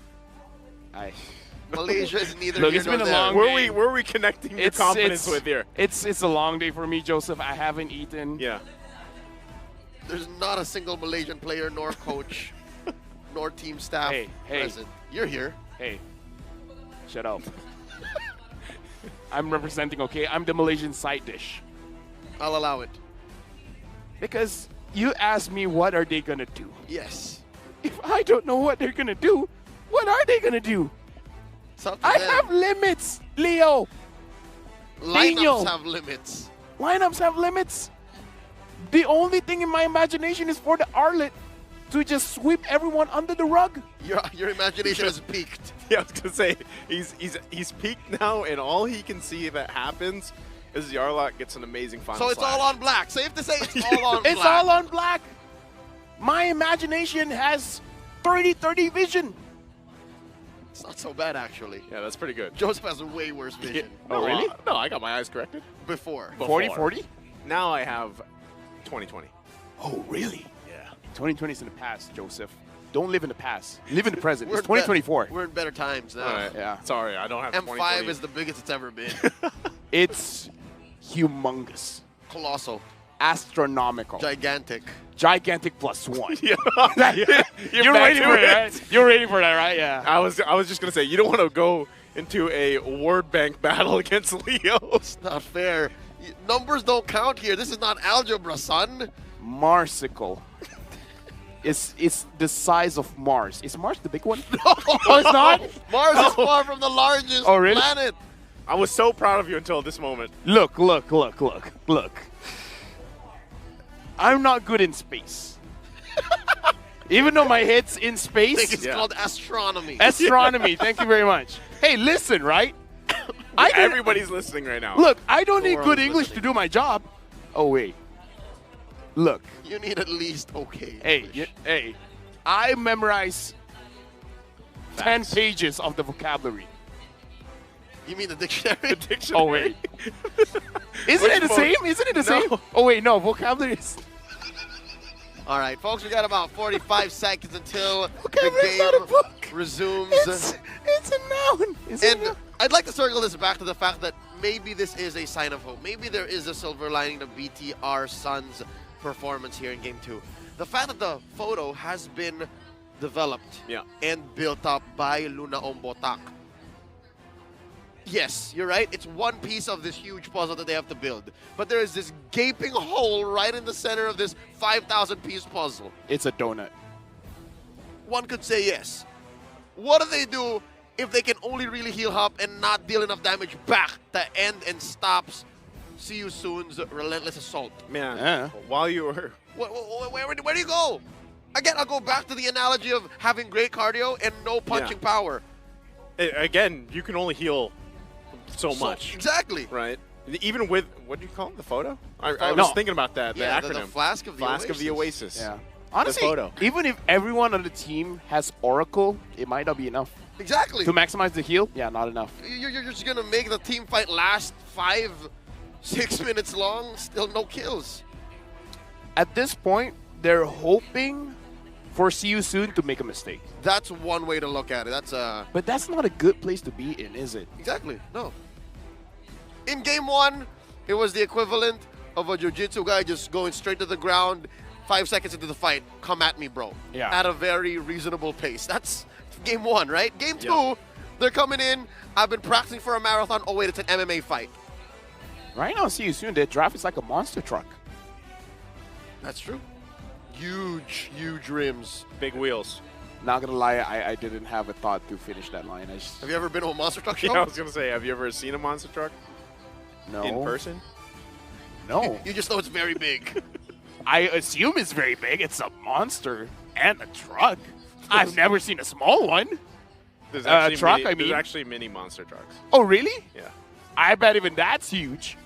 Malaysia is neither Look, here it's nor been a there. long- Where are we connecting your confidence with here? It's a long day for me, Joseph. I haven't eaten. Yeah. There's not a single Malaysian player, nor coach, nor team staff Hey. present. You're here. Hey, shut up. I'm representing, okay? I'm the Malaysian side dish. I'll allow it. Because you asked me what are they gonna do. Yes. If I don't know what they're gonna do, what are they gonna do? It's up to I them. have limits, Leo. Lineups Daniel. have limits. Lineups have limits. The only thing in my imagination is for the Arlet to just sweep everyone under the rug. Your imagination has peaked. Yeah, I was gonna say he's peaked now, and all he can see that happens is Yarlock gets an amazing final. So it's slash. all on black. Safe to say it's all on black. It's all on black. My imagination has 30-30 vision. It's not so bad, actually. Yeah, that's pretty good. Joseph has a way worse vision. Oh, really? No, I got my eyes corrected. Before. 40-40? Now I have 20/20. Oh, really? Yeah. 2020 is in the past, Joseph. Don't live in the past. Live in the present. We're It's in bet- 2024. We're in better times now. All right. Yeah. Sorry, I don't have M5 20/20. is the biggest it's ever been. It's humongous. Colossal. Astronomical. Gigantic. Gigantic +1. Yeah. You're back waiting to for it, it. right? You're waiting for that, right? Yeah. I was just gonna say you don't want to go into a word bank battle against Leo. It's not fair. Numbers don't count here. This is not algebra, son. Marsicle. It's the size of Mars. Is Mars the big one? Oh, it's not? Mars is far from the largest Oh, really? planet. I was so proud of you until this moment. Look. I'm not good in space. Even though my head's in I think space. it's called astronomy. Astronomy. Thank you very much. Hey, listen, right? I didn't- Everybody's listening right now. Look, I don't need world good is English to listening. do my job. Oh, wait. Look. You need at least okay Hey, English. hey. I memorize 10 pages of the vocabulary. You mean the dictionary? Oh, wait. Isn't it the same? Isn't it the same? Oh, wait, no. Vocabulary is... All right, folks, we got about 45 seconds until Vocabulary's not a the book. game resumes. It's a noun. It's a And noun. I'd like to circle this back to the fact that maybe this is a sign of hope. Maybe there is a silver lining to BTR Sun's performance here in Game 2. The fact that the photo has been developed and built up by Luna Ombotak. Yes, you're right. It's one piece of this huge puzzle that they have to build. But there is this gaping hole right in the center of this 5,000-piece puzzle. It's a donut. One could say yes. What do they do if they can only really heal Hop and not deal enough damage back to end and stops See You Soon's relentless assault? Man, Yeah. while you were... Where do you go? Again, I'll go back to the analogy of having great cardio and no punching power. Again, you can only heal so much. Exactly. Right? Even with, what do you call it, the photo? I Photo. was thinking about that, Yeah, the the acronym. Flask of the Flask of the Oasis. Oasis. Yeah. Honestly, photo. even if everyone on the team has Oracle, it might not be enough. Exactly. To maximize the heal, yeah, not enough. You're just going to make the team fight last 5-6 minutes long, still no kills. At this point, they're hoping for See You Soon to make a mistake. That's one way to look at it. That's But that's not a good place to be in, is it? Exactly, no. In Game 1, it was the equivalent of a jiu-jitsu guy just going straight to the ground, 5 seconds into the fight, come at me, bro. Yeah. At a very reasonable pace. That's Game 1, right? Game 2, Yeah. they're coming in, I've been practicing for a marathon, oh wait, it's an MMA fight. Right now, See You Soon, their draft is like a monster truck. That's true. Huge, huge rims. Big wheels. Not gonna lie, I didn't have a thought to finish that line. I just, Have you ever been to a monster truck show? Yeah, I was going to say, have you ever seen a monster truck no. in person? No. You just know it's very big. I assume it's very big. It's a monster and a truck. I've never seen a small one. There's truck, mini, I mean. There's actually mini monster trucks. Oh, really? Yeah. I bet even that's huge.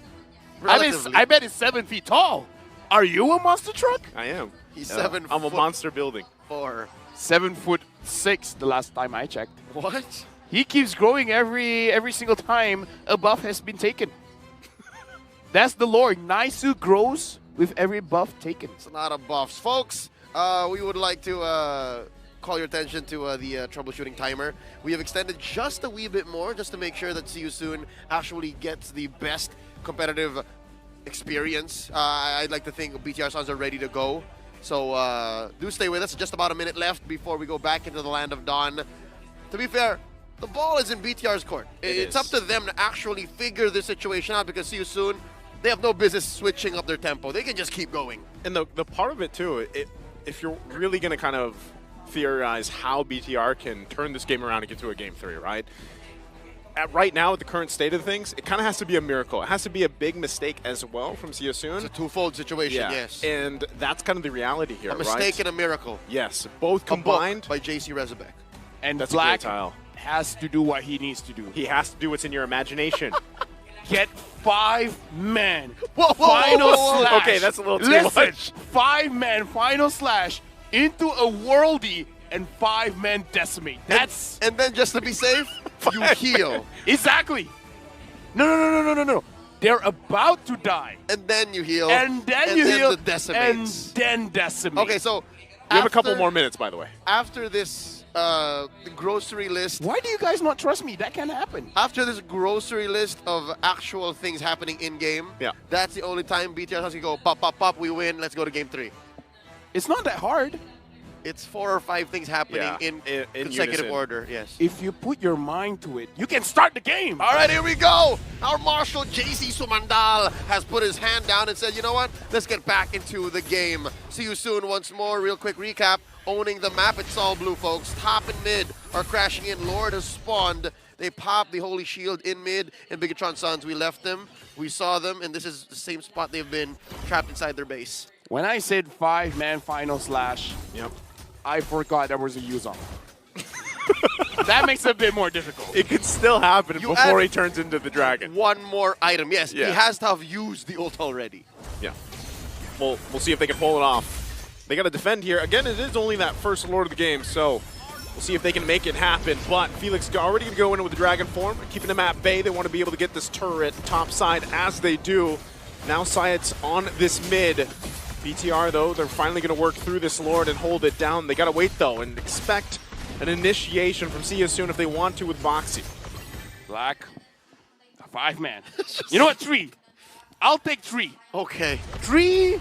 Relatively. I bet it's 7 feet tall. Are you a monster truck? I am. He's Yeah. 7 I'm a foot monster building. 4. 7'6" the last time I checked. What? He keeps growing every single time a buff has been taken. That's the lore. Naisu grows with every buff taken. It's not a buffs. Folks, we would like to call your attention to the troubleshooting timer. We have extended just a wee bit more just to make sure that See You Soon actually gets the best competitive experience. I'd like to think BTR Suns are ready to go. So do stay with us. Just about a minute left before we go back into the Land of Dawn. To be fair, the ball is in BTR's court. It's up to them to actually figure this situation out because See You Soon, they have no business switching up their tempo. They can just keep going. And the part of it, too, if you're really going to kind of theorize how BTR can turn this game around and get to a Game 3, right? Right now, at the current state of things, it kind of has to be a miracle. It has to be a big mistake as well from See You Soon. It's a twofold situation, yeah. yes. And that's kind of the reality here, A mistake and a miracle. Yes, both combined. By JC Rezabek. And That's Black a great tile. has to do what he needs to do. He has to do what's in your imagination. Get 5 men. Whoa, Final slash. Okay, that's a little too Listen, much. 5 men final slash into a worldie and 5 men decimate. That's And then just to be safe, you heal. exactly. No. They're about to die. And then you heal. And then you heal. the decimates. And then decimate. Okay, so We have a couple more minutes, by the way. After this the grocery list, Why do you guys not trust me? That can't happen. after this grocery list of actual things happening in game, Yeah. that's the only time BTR has to go pop, pop, pop. We win. Let's go to Game 3. It's not that hard. It's 4 or 5 things happening Yeah, in in consecutive unison. order. Yes. If you put your mind to it, you can start the game. All right, here we go. Our Marshal JC Sumandal has put his hand down and said, you know what? Let's get back into the game. See You Soon once more. Real quick recap. Owning the map. It's all blue, folks. Top and mid are crashing in. Lord has spawned. They popped the Holy Shield in mid. And Bigatron Suns, we left them. We saw them. And this is the same spot they've been trapped inside their base. When I said 5-man final slash, Yep. I forgot there was a use on. That makes it a bit more difficult. It could still happen You before add- he turns into the dragon. One more item. Yes, Yeah. he has to have used the ult already. Yeah. We'll see if they can pull it off. They got to defend here. Again, it is only that first Lord of the game, so we'll see if they can make it happen. But Felix already going to go in with the dragon form, keeping them at bay. They want to be able to get this turret top side as they do. Now Syed's on this mid. BTR, though, they're finally going to work through this Lord and hold it down. They got to wait, though, and expect an initiation from See You Soon if they want to with Boxy. Black, a 5-man. You know what? 3. I'll take 3. Okay. 3.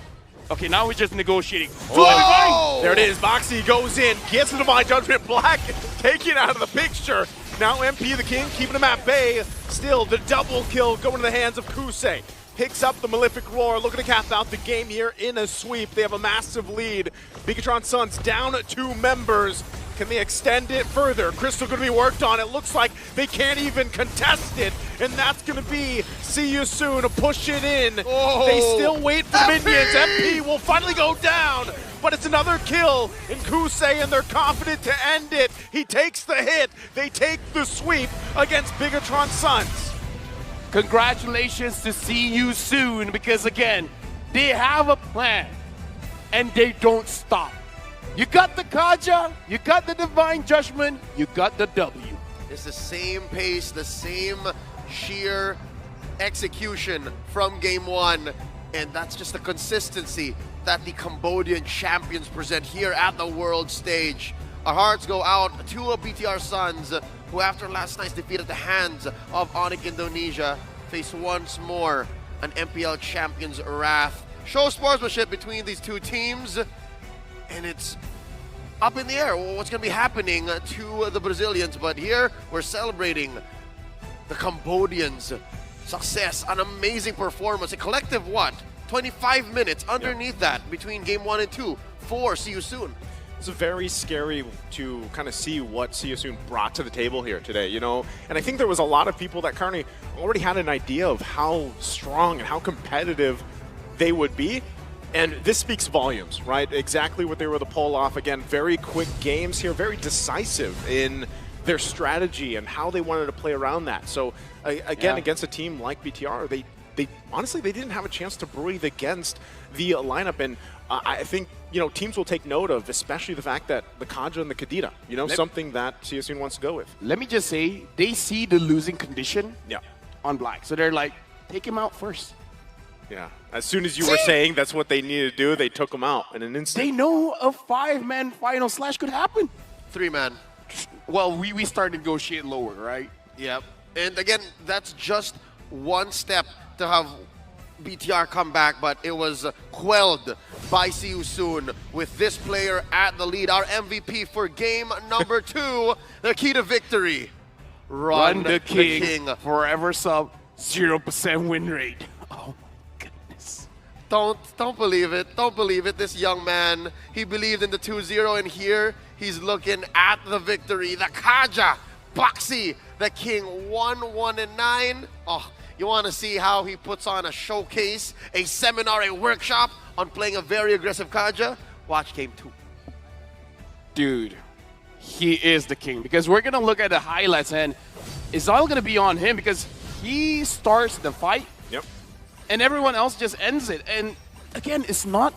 Okay, now we're just negotiating. Whoa! There it is. Boxy goes in, gets the Divine Judgment. Black taken out of the picture. Now MP the King keeping him at bay. Still, the double kill going to the hands of Kusei. Picks up the Malefic Roar, looking to cap out the game here in a sweep. They have a massive lead. Bigatron Suns down 2 members. Can they extend it further? Crystal going to be worked on. It looks like they can't even contest it. And that's going to be See You Soon to push it in. Oh. They still wait for MP! minions. MP will finally go down. But it's another kill in Kusei, and they're confident to end it. He takes the hit. They take the sweep against Bigatron Suns. Congratulations to See You Soon, because again, they have a plan and they don't stop. You got the Kaja, you got the Divine Judgment, you got the W. It's the same pace, the same sheer execution from Game 1. And that's just the consistency that the Cambodian champions present here at the world stage. Our hearts go out to BTR Suns, who after last night's defeat at the hands of Onyx Indonesia, face once more an MPL champion's wrath. Show sportsmanship between these two teams, and it's up in the air what's going to be happening to the Brazilians. But here we're celebrating the Cambodians' success, an amazing performance, a collective 25 minutes underneath that between Game 1 and 2 for See You Soon. It's very scary to kind of see what See You Soon brought to the table here today, you know? And I think there was a lot of people that kind of already had an idea of how strong and how competitive they would be. And this speaks volumes, right? Exactly what they were able to pull off. Again, very quick games here, very decisive in their strategy and how they wanted to play around that. So, again, against a team like BTR, they honestly, they didn't have a chance to breathe against the lineup. And I think, you know, teams will take note of, especially the fact that the Kaja and the Kadira, you know, something that See You Soon wants to go with. Let me just say, they see the losing condition on Black. So they're like, take him out first. Yeah. As soon as you were saying that's what they needed to do, they took him out in an instant. They know a 5-man final slash could happen. 3-man. Well, we start to negotiate lower, right? Yep. And again, that's just one step to have BTR come back, but it was quelled by See You Soon with this player at the lead. Our MVP for game number 2, the key to victory. Run the king. Forever sub, 0% win rate. Oh my goodness. Don't believe it. Don't believe it. This young man, he believed in the 2-0, and here he's looking at the victory. The Kaja, Boxy, the king, 1-1-9. Oh, you want to see how he puts on a showcase, a seminar, a workshop on playing a very aggressive Kaja? Watch game 2. Dude, he is the king, because we're going to look at the highlights, and it's all going to be on him because he starts the fight. Yep. And everyone else just ends it. And again, it's not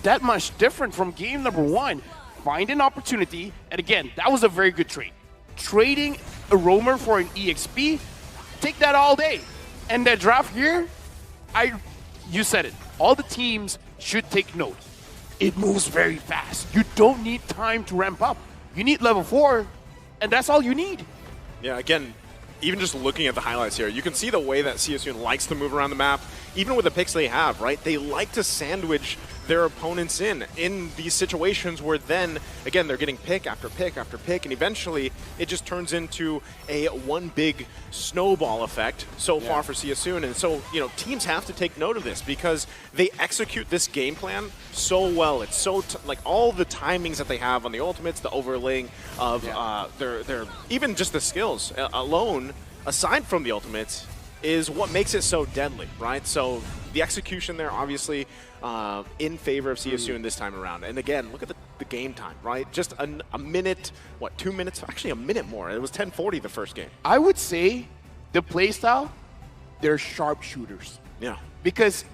that much different from game number 1. Find an opportunity, and again, that was a very good trade. Trading a roamer for an EXP, take that all day. And that draft here, you said it. All the teams should take note. It moves very fast. You don't need time to ramp up. You need level 4, and that's all you need. Yeah, again, even just looking at the highlights here, you can see the way that CSU likes to move around the map, even with the picks they have, right? They like to sandwich their opponents in these situations where then, again, they're getting pick after pick after pick, and eventually it just turns into a one big snowball effect so far for CSU. And so, you know, teams have to take note of this because they execute this game plan so well. It's so, like, all the timings that they have on the ultimates, the overlaying of their even just the skills alone, aside from the ultimates, is what makes it so deadly, right? So the execution there, obviously, in favor of CSU in this time around. And again, look at the game time, right? Just a minute, what, 2 minutes? Actually, a minute more. It was 10:40 the first game. I would say the playstyle, they're sharpshooters. Yeah. Because,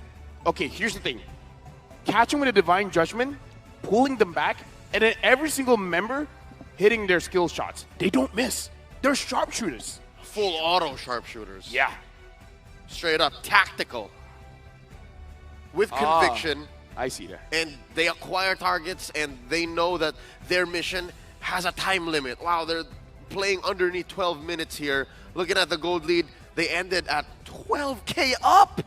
okay, here's the thing. Catching with a Divine Judgment, pulling them back, and then every single member hitting their skill shots. They don't miss. They're sharpshooters. Full auto sharpshooters. Yeah. Straight up tactical. With conviction. I see that. And they acquire targets, and they know that their mission has a time limit. Wow, they're playing underneath 12 minutes here. Looking at the gold lead, they ended at 12K up.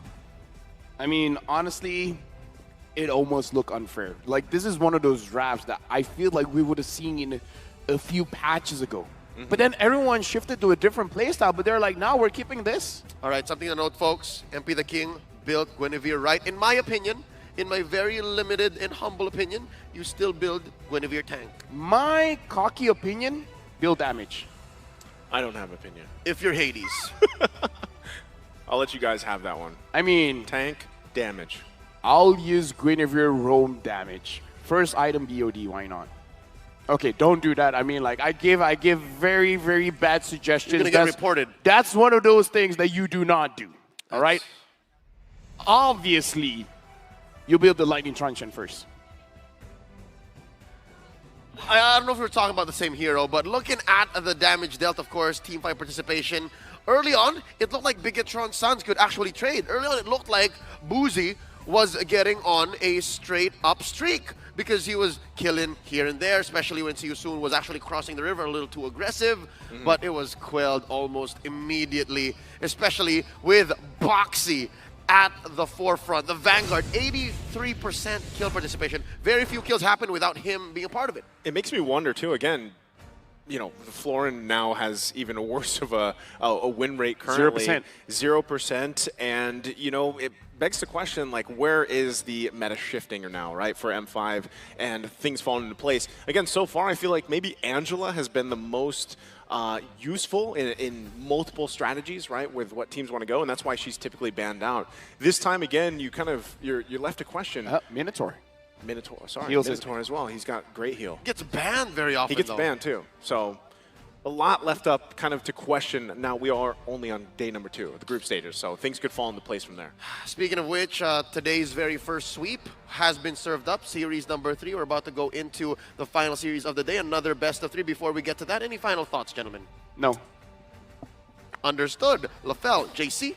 I mean, honestly, it almost looked unfair. Like, this is one of those drafts that I feel like we would have seen in a few patches ago. But then everyone shifted to a different playstyle, but they're like, now we're keeping this. All right, something to note, folks. MP the King built Guinevere right. In my opinion, in my very limited and humble opinion, you still build Guinevere tank. My cocky opinion, build damage. I don't have an opinion. If you're Hades. I'll let you guys have that one. I mean, Tank, damage. I'll use Guinevere roam damage. First item BOD, why not? Okay, don't do that. I mean, like, I give very, very bad suggestions. You're gonna get reported. That's one of those things that you do not do. All right? Obviously, you build the lightning truncheon first. I don't know if we're talking about the same hero, but looking at the damage dealt, of course, teamfight participation. Early on, it looked like Bigatron's sons could actually trade. Early on, it looked like Boozy was getting on a straight-up streak because he was killing here and there, especially when See You Soon was actually crossing the river a little too aggressive, but it was quelled almost immediately, especially with Boxy at the forefront. The Vanguard, 83% kill participation. Very few kills happen without him being a part of it. It makes me wonder, too, again, you know, Florin now has even worse of a win rate currently. 0%. 0%. And, you know, it begs the question, like, where is the meta shifting now, right, for M5 and things falling into place? Again, so far, I feel like maybe Angela has been the most useful in multiple strategies, right, with what teams want to go, and that's why she's typically banned out. This time, again, you kind of, you're left to question. Minotaur. Minotaur, sorry. Heals Minotaur as well. He's got great heal. Gets banned very often, He gets though. banned, too. So a lot left up kind of to question. Now we are only on day number 2 of the group stages, so things could fall into place from there. Speaking of which, today's very first sweep has been served up, series number 3. We're about to go into the final series of the day, another best of 3. Before we get to that, any final thoughts, gentlemen? No. Understood. LaFell, JC?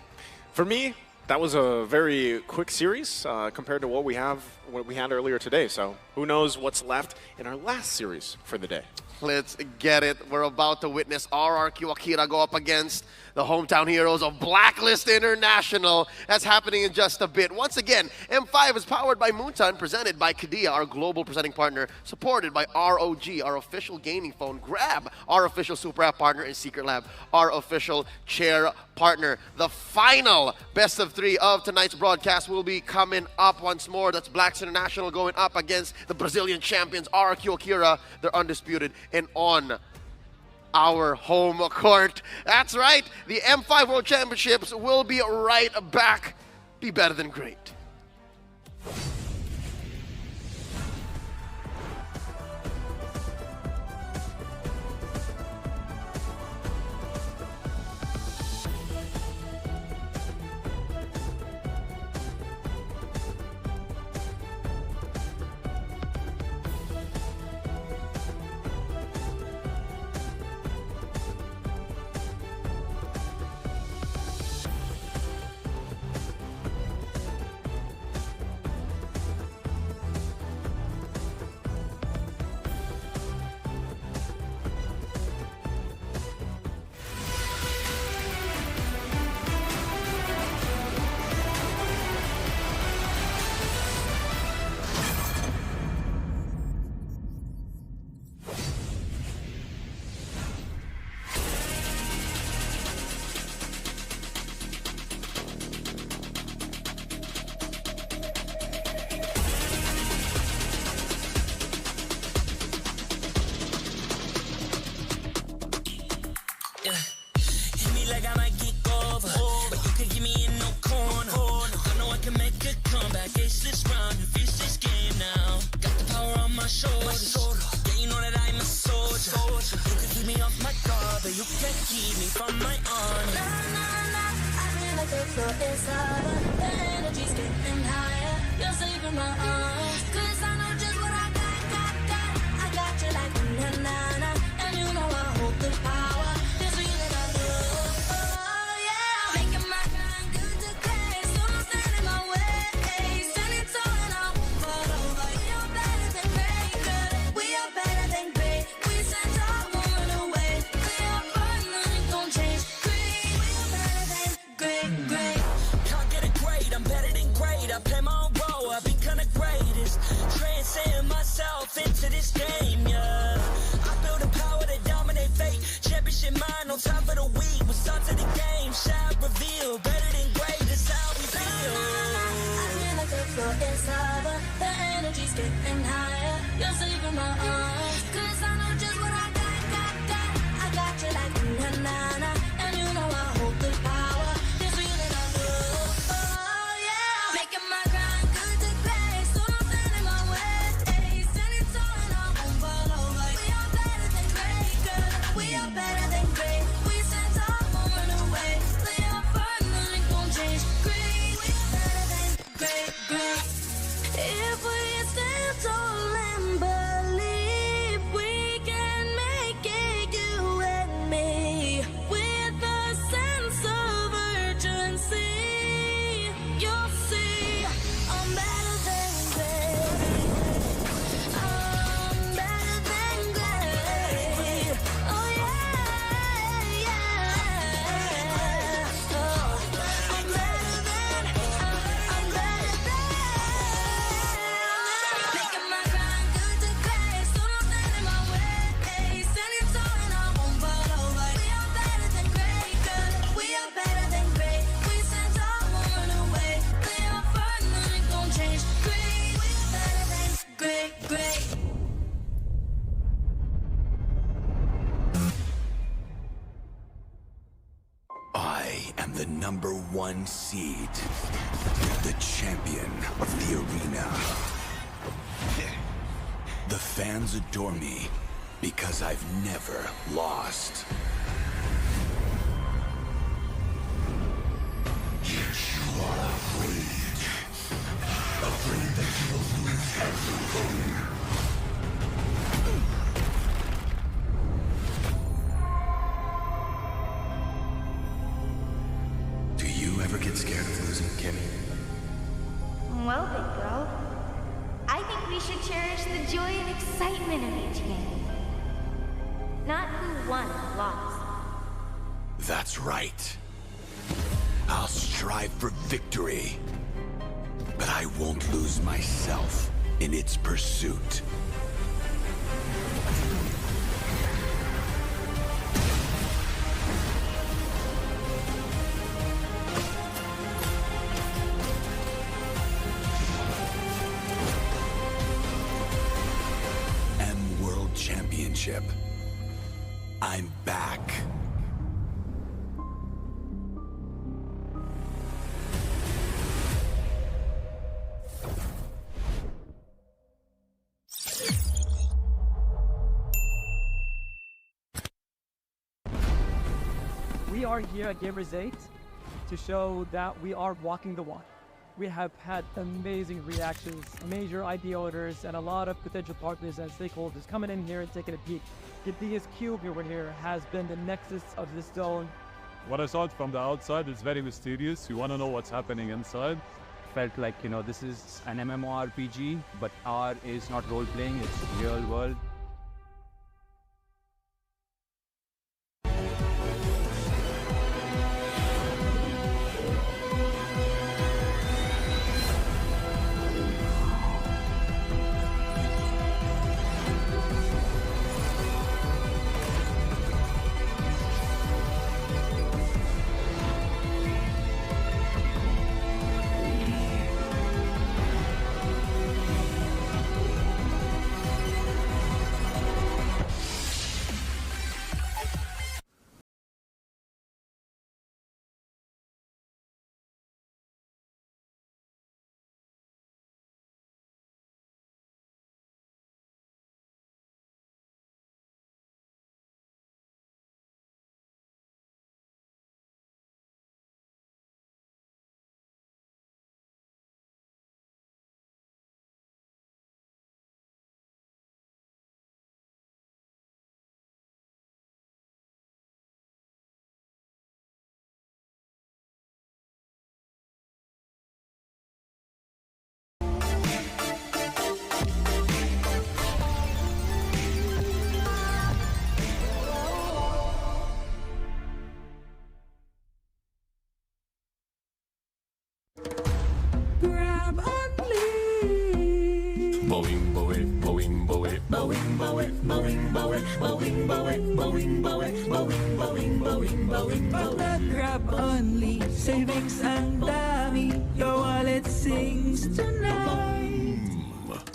For me, That was a very quick series compared to what we had earlier today. So who knows what's left in our last series for the day. Let's get it. We're about to witness RRQ Akira go up against the hometown heroes of Blacklist International. That's happening in just a bit. Once again, M5 is powered by Moonton, presented by Kadia, our global presenting partner, supported by ROG, our official gaming phone, Grab, our official super app partner, and Secret Lab, our official chair partner. The final best of 3 of tonight's broadcast will be coming up once more. That's Blacklist International going up against the Brazilian champions, RRQ Akira. They're undisputed and on our home court. That's right, the M5 World Championships will be right back. Be better than great. #1 seed, the champion of the arena. The fans adore me because I've never lost. Yet you are afraid that you will lose everything. Get scared of losing? joy and excitement of each game. Not who won or lost. That's right. I'll strive for victory, but I won't lose myself in its pursuit. World Championship. I'm back. We are here at Gamers 8 to show that we are walking the walk. We have had amazing reactions, major IP owners, and a lot of potential partners and stakeholders coming in here and taking a peek. The biggest cube over here has been the nexus of this zone. What I saw from the outside is very mysterious. You want to know what's happening inside. Felt like, this is an MMORPG, but R is not role-playing, it's real world. Grab only, savings ang dami. Your wallet sings tonight.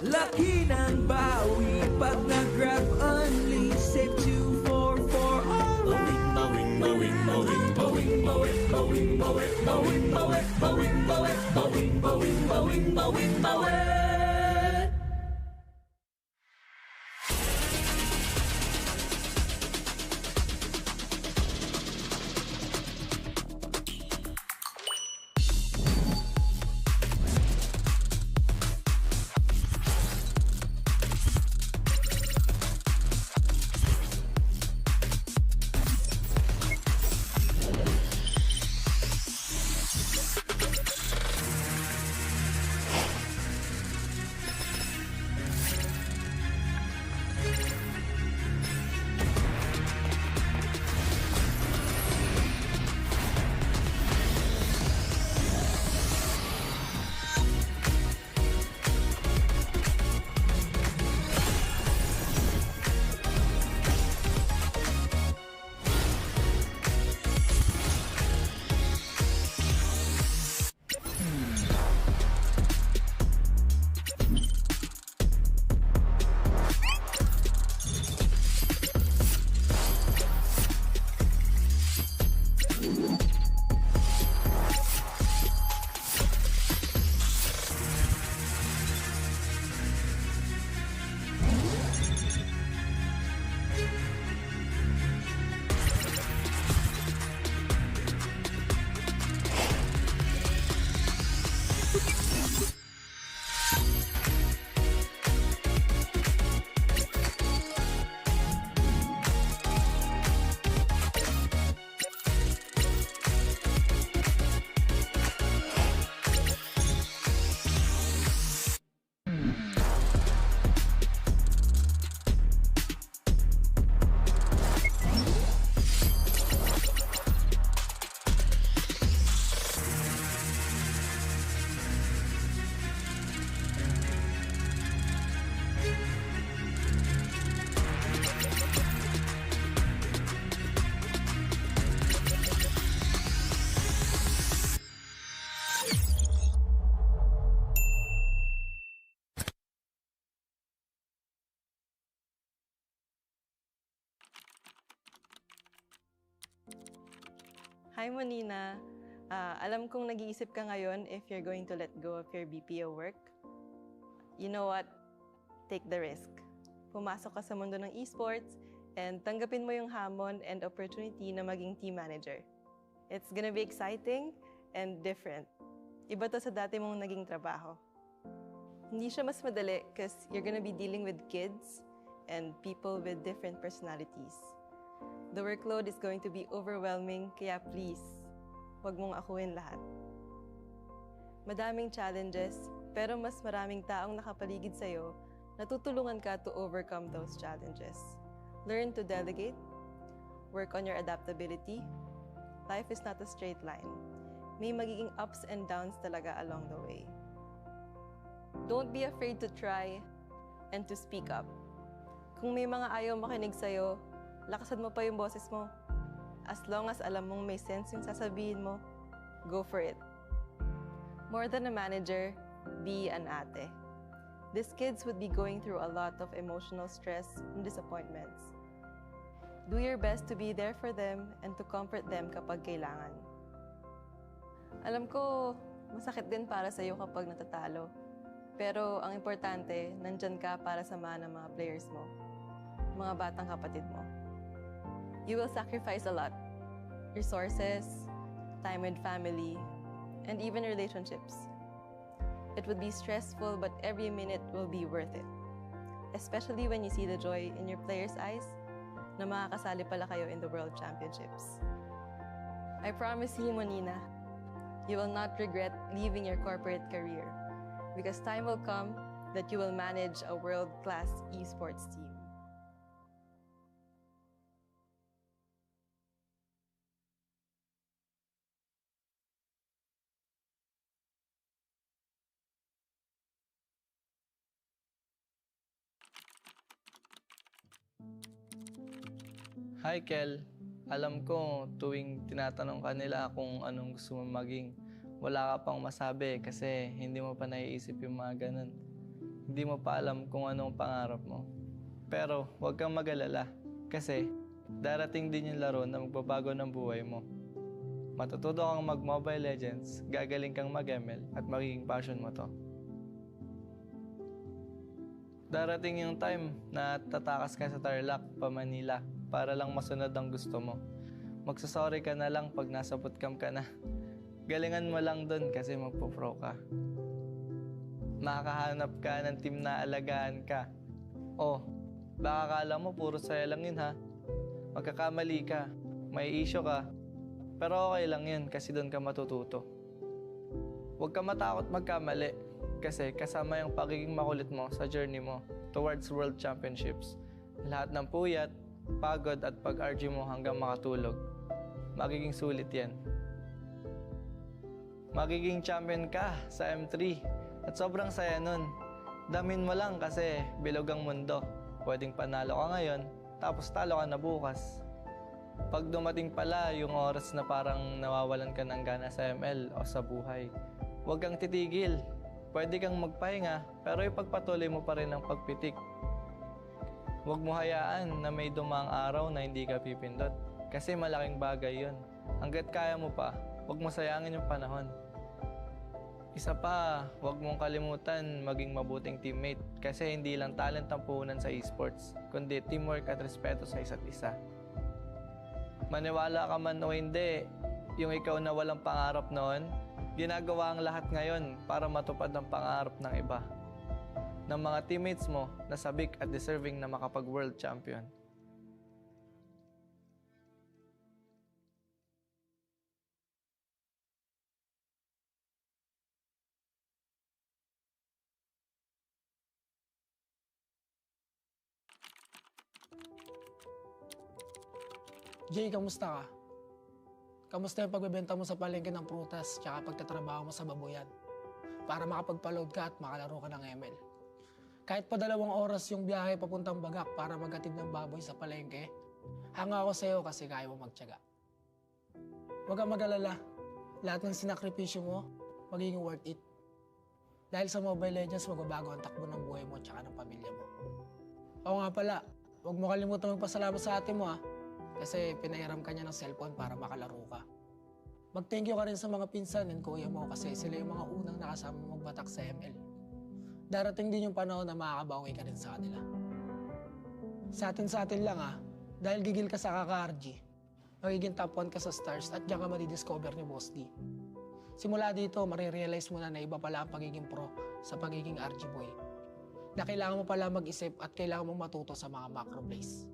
Laki ng bawi pag nag-grab only. Save 2 4 for alright. Hi, Monina. Alam kong nag-iisip ka ngayon if you're going to let go of your BPO work. You know what? Take the risk. Pumasok ka sa mundo ng esports and tanggapin mo yung hamon and opportunity na maging team manager. It's gonna be exciting and different. Iba to sa dati mong naging trabaho. Hindi siya mas madali because you're gonna be dealing with kids and people with different personalities. The workload is going to be overwhelming, kaya please, huwag mong akuin lahat. Madaming challenges, pero mas maraming taong nakapaligid sa'yo na tutulungan ka to overcome those challenges. Learn to delegate, work on your adaptability. Life is not a straight line. May magiging ups and downs talaga along the way. Don't be afraid to try and to speak up. Kung may mga ayaw makinig sa'yo, lakasan mo pa yung boses mo. As long as alam mong may sense yung sasabihin mo, go for it. More than a manager, be an ate. These kids would be going through a lot of emotional stress and disappointments. Do your best to be there for them and to comfort them kapag kailangan. Alam ko, masakit din para sa'yo kapag natatalo. Pero ang importante, nandyan ka para samahan ng mga players mo, mga batang kapatid mo. You will sacrifice a lot. Resources, time with family, and even relationships. It would be stressful, but every minute will be worth it. Especially when you see the joy in your players' eyes na makakasali pala kayo in the World Championships. I promise you, Monina, you will not regret leaving your corporate career because time will come that you will manage a world-class esports team. Hi, Kel. Alam ko, tuwing tinatanong ka nila kung anong gusto mo maging, wala ka pang masabi kasi hindi mo pa naiisip yung mga ganun. Hindi mo pa alam kung anong pangarap mo. Pero huwag kang mag-alala kasi darating din yung laro na magbabago ng buhay mo. Matututo kang mag-Mobile Legends, gagaling kang mag-ML at magiging passion mo to. Darating yung time na tatakas ka sa Tarlac pa Manila para lang masunod ang gusto mo. Magsasorry ka na lang pag nasa bootcamp ka na. Galingan mo lang dun kasi magpo-pro ka. Makakahanap ka ng team na alagaan ka. Oh, baka akala mo puro saya lang yun ha. Magkakamali ka, may issue ka. Pero okay lang yun kasi dun ka matututo. Huwag ka matakot magkamali kasi kasama yung pagiging makulit mo sa journey mo towards World Championships. Lahat ng puyat, pagod at pag-RG mo hanggang makatulog. Magiging sulit yan. Magiging champion ka sa M3 at sobrang saya nun. Damin mo lang kasi bilog ang mundo. Pwedeng panalo ka ngayon, tapos talo ka na bukas. Pag dumating pala yung oras na parang nawawalan ka ng gana sa ML o sa buhay, huwag kang titigil. Pwede kang magpahinga, pero ipagpatuloy mo pa rin ang pagpitik. Huwag mo hayaan na may dumang araw na hindi ka pipindot. Kasi malaking bagay yun. Hanggat kaya mo pa, huwag mo sayangin yung panahon. Isa pa, huwag mong kalimutan maging mabuting teammate. Kasi hindi lang talent ang puhunan sa esports, kundi teamwork at respeto sa isa't isa. Maniwala ka man o hindi, yung ikaw na walang pangarap noon, ginagawa ang lahat ngayon para matupad ang pangarap ng iba. Ng mga teammates mo na sabik at deserving na makapag-world champion. Jay, kamusta ka? Kamusta yung pagbebenta mo sa palengke ng prutas tsaka pagtatrabaho mo sa babuyan? Para makapagpa-load ka at makalaro ka ng ML. Kahit pa 2 oras yung biyahe papuntang Bagak para maghatid ng baboy sa palengke, hanga ako sa'yo kasi kaya mo magtiyaga. Huwag kang mag-alala. Lahat ng sinakripisyo mo, magiging worth it. Dahil sa Mobile Legends, magbabago ang takbo ng buhay mo at ng pamilya mo. Oo nga pala, huwag mo kalimutan magpasalamat sa ate mo ha. Kasi pinahiram ka niya ng cellphone para makalaro ka. Mag-thank you ka rin sa mga pinsan and kuya mo kasi sila yung mga unang nakasama magbatak sa ML. Darating din yung panahon na makakabawi ka rin sa kanila. Sa atin lang dahil gigil ka sa kaka-RG, magiging top 1 ka sa stars at diyan ka madidiscover ni Boss D. Simula dito, marirealize mo na iba pala ang pagiging pro sa pagiging RG boy. Na kailangan mo pala mag-isip at kailangan mong matuto sa mga macro plays.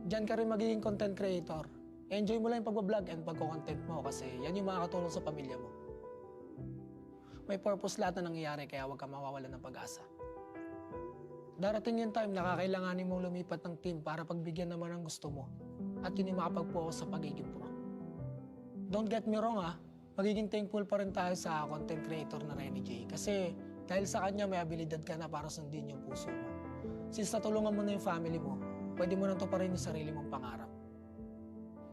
Diyan ka rin magiging content creator. Enjoy mo lang yung pag-vlog and pagko-content mo kasi yan yung makakatulong sa pamilya mo. May purpose lahat na nangyayari kaya huwag ka mawawalan ng pag-asa. Darating yung time na kakailanganin mong lumipat ng team para pagbigyan naman ng gusto mo at yun yung makapag-focus sa pagiging pro. Don't get me wrong magiging thankful pa rin tayo sa content creator na Renny J kasi dahil sa kanya may abilidad ka na para sundin yung puso mo. Since natulungan mo na yung family mo, pwede mo nang tuparin yung sarili mong pangarap.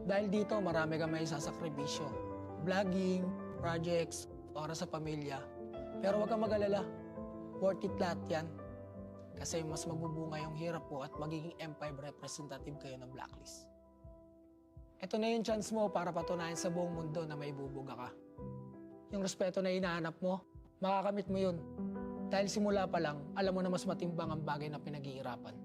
Dahil dito, marami kang may sasakripisyo. Vlogging, projects, oras sa pamilya. Pero huwag kang mag-alala. Worth it lahat yan. Kasi mas magbubunga yung hirap mo at magiging M5 representative kayo ng blacklist. Ito na yung chance mo para patunayan sa buong mundo na may bubuga ka. Yung respeto na hinahanap mo, makakamit mo yun. Dahil simula pa lang, alam mo na mas matimbang ang bagay na pinaghihirapan.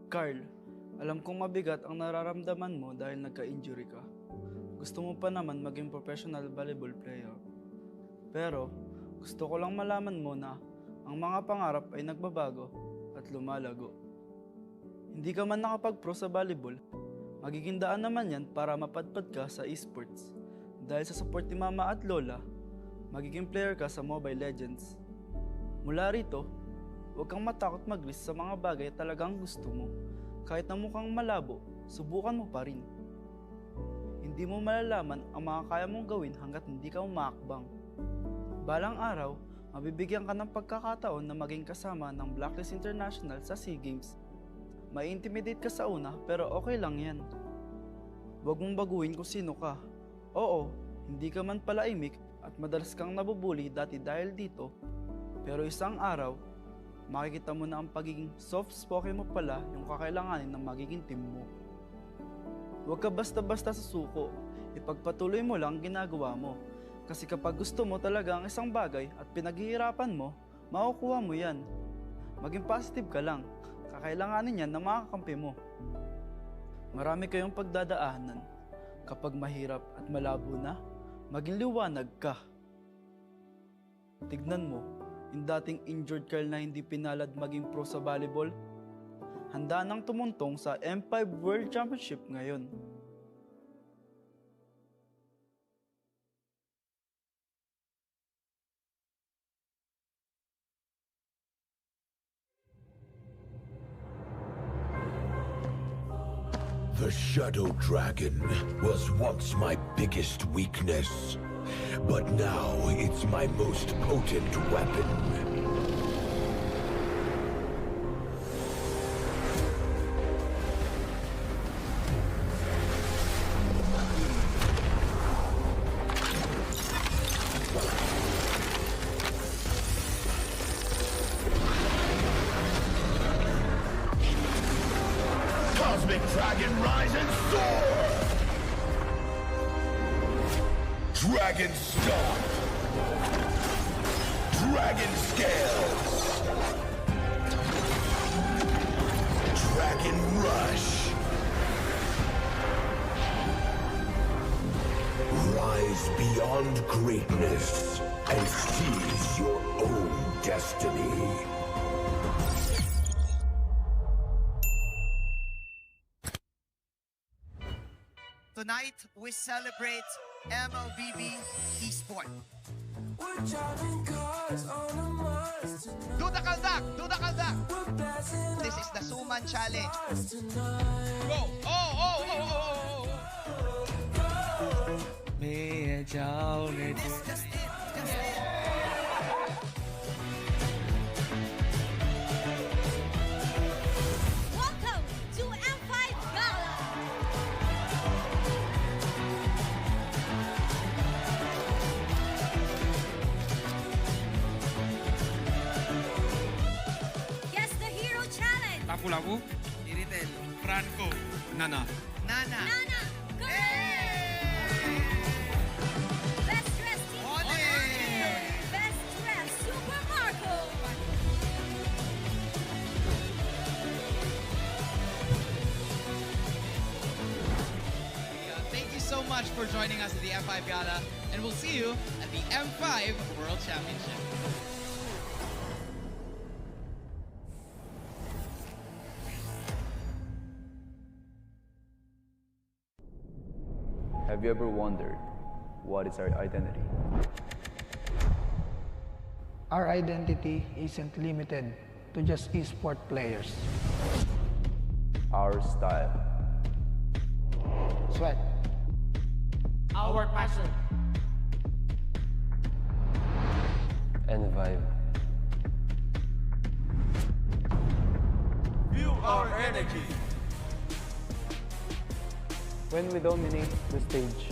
Carl, alam kong mabigat ang nararamdaman mo dahil nagka-injury ka. Gusto mo pa naman maging professional volleyball player. Pero, gusto ko lang malaman mo na ang mga pangarap ay nagbabago at lumalago. Hindi ka man nakapag-pro sa volleyball, magiging daan naman yan para mapadpad ka sa esports. Dahil sa support ni Mama at Lola, magiging player ka sa Mobile Legends. Mula rito, huwag kang matakot mag-risk sa mga bagay talagang gusto mo. Kahit na mukhang malabo, subukan mo pa rin. Hindi mo malalaman ang mga kaya mong gawin hanggat hindi ka umaakbang. Balang araw, mabibigyan ka ng pagkakataon na maging kasama ng Blacklist International sa SEA Games. May intimidate ka sa una pero okay lang yan. Huwag mong baguhin kung sino ka. Oo, hindi ka man pala imik at madalas kang nabubuli dati dahil dito. Pero isang araw, makikita mo na ang pagiging soft-spoken mo pala yung kakailanganin ng magiging team mo. Huwag ka basta-basta sa suko, ipagpatuloy mo lang ginagawa mo. Kasi kapag gusto mo talaga ang isang bagay at pinaghihirapan mo, makukuha mo yan. Maging positive ka lang, kakailanganin yan na makakampi mo. Marami kayong pagdadaanan. Kapag mahirap at malabo na, maging liwanag ka. Tignan mo, yung dating injured Carl na hindi pinalad maging pro sa volleyball, handa nang tumuntong sa M5 World Championship ngayon. The Shadow Dragon was once my biggest weakness, but now it's my most potent weapon. Cosmic Dragon, rise and soar! Dragon Stomp! Dragon Scales! Dragon Rush! Rise beyond greatness and seize your own destiny. Tonight, we celebrate mlbb Esport. Do the kaldak! Do the kaldak! This is the Suman Challenge. Go! Oh, oh, oh, oh, oh, Welcome to M5 Gala! Lapu-Lapu. Iritel. Franco. Nana. Nana. Best dressed team. Best dressed Super Marco. Thank you so much for joining us at the M5 Gala, and we'll see you at the M5 World Championship. Have you ever wondered what is our identity? Our identity isn't limited to just esport players. Our style. Sweat. Our passion. And vibe. Feel our energy. When we dominate the stage.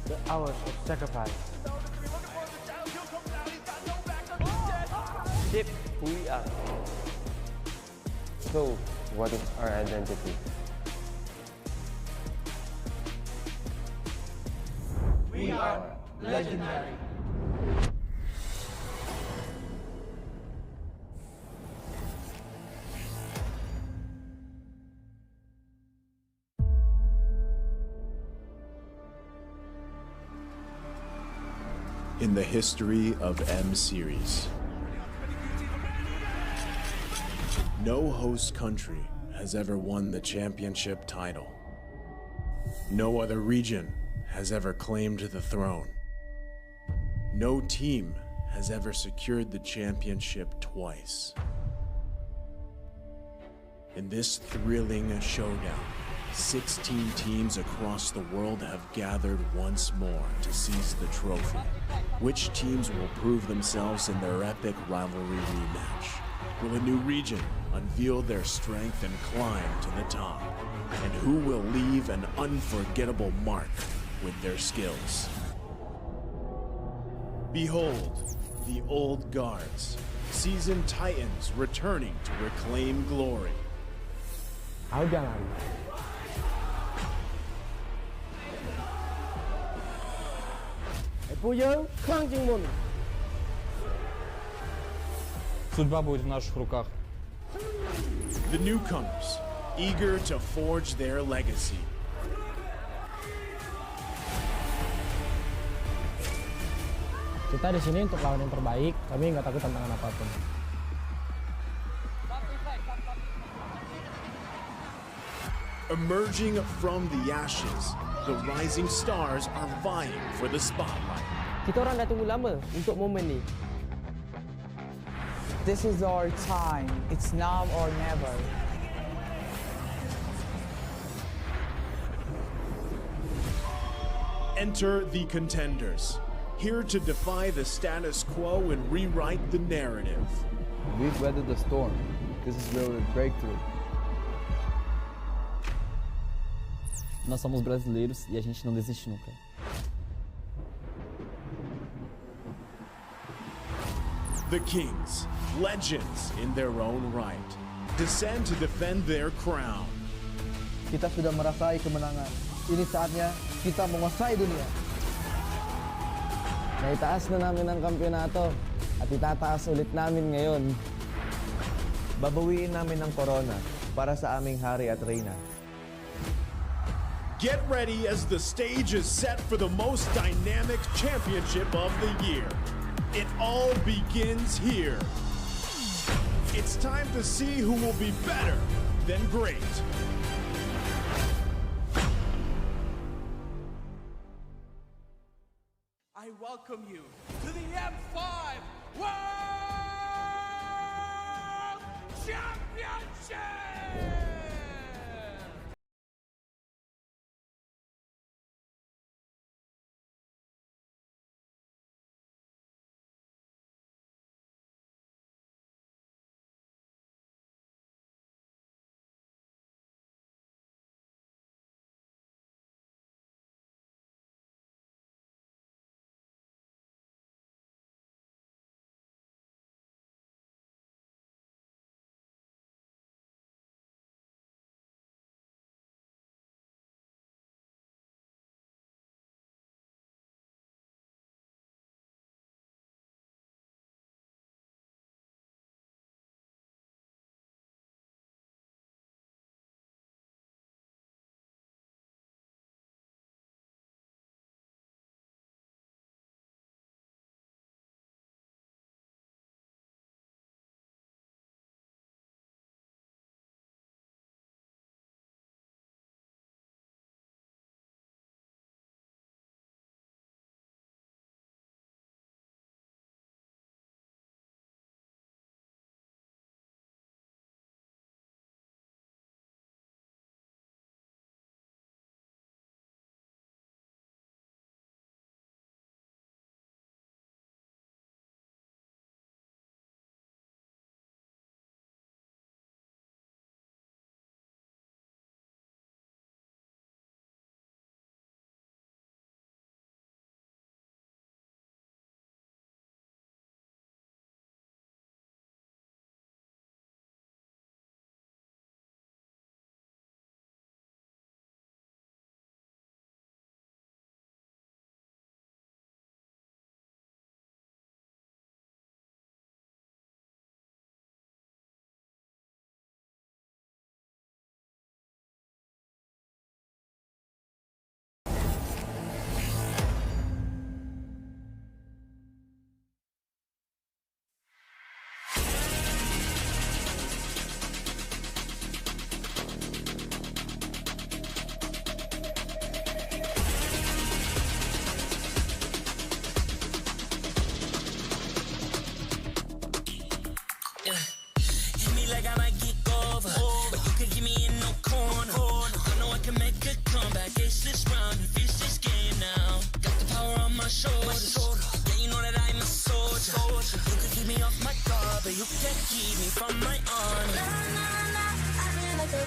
The hours of sacrifice. Shape who we are. So, what is our identity? We are legendary. In the history of M Series, no host country has ever won the championship title. No other region has ever claimed the throne. No team has ever secured the championship twice. In this thrilling showdown, 16 teams across the world have gathered once more to seize the trophy. Which teams will prove themselves in their epic rivalry rematch? Will a new region unveil their strength and climb to the top? And who will leave an unforgettable mark with their skills? Behold, the old guards, seasoned titans returning to reclaim glory. Судьба будет в наших руках. The newcomers, eager to forge their legacy. Kita di sini untuk lawan yang terbaik, kami nggak takut tantangan apapun. Emerging from the ashes, the rising stars are vying for the spotlight. Kita orang dah tunggu lama untuk momen ni. This is our time. It's now or never. Enter the contenders, here to defy the status quo and rewrite the narrative. We've weathered the storm. This is where we break through. Nós somos brasileiros e a gente não desiste nunca. The Kings, legends in their own right, descend to defend their crown. Kita sudah merasai kemenangan. Ini saatnya kita menguasai dunia. Naitaas na namin ang kampiyonato at itataas ulit namin ngayon. Babawiin namin ang corona para sa aming hari at reyna. Get ready as the stage is set for the most dynamic championship of the year. It all begins here. It's time to see who will be better than great. I welcome you to the M5 World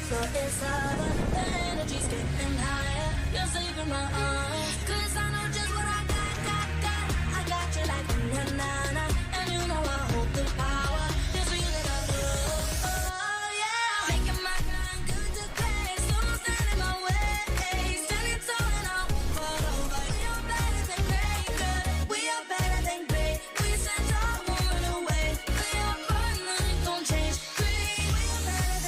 floor is lava. The energy's getting higher. You're saving my arms. 'Cause I know just what I got. I got you like na-na-na. And you know I hold the power. This feeling I feel. Oh yeah. Making my grind good to grace. So don't stand in my way. Standing tall and I won't fall over. We are better than great, good. We are better than great. We send our woman away. We are fun, nothing gon' change. Great. We are better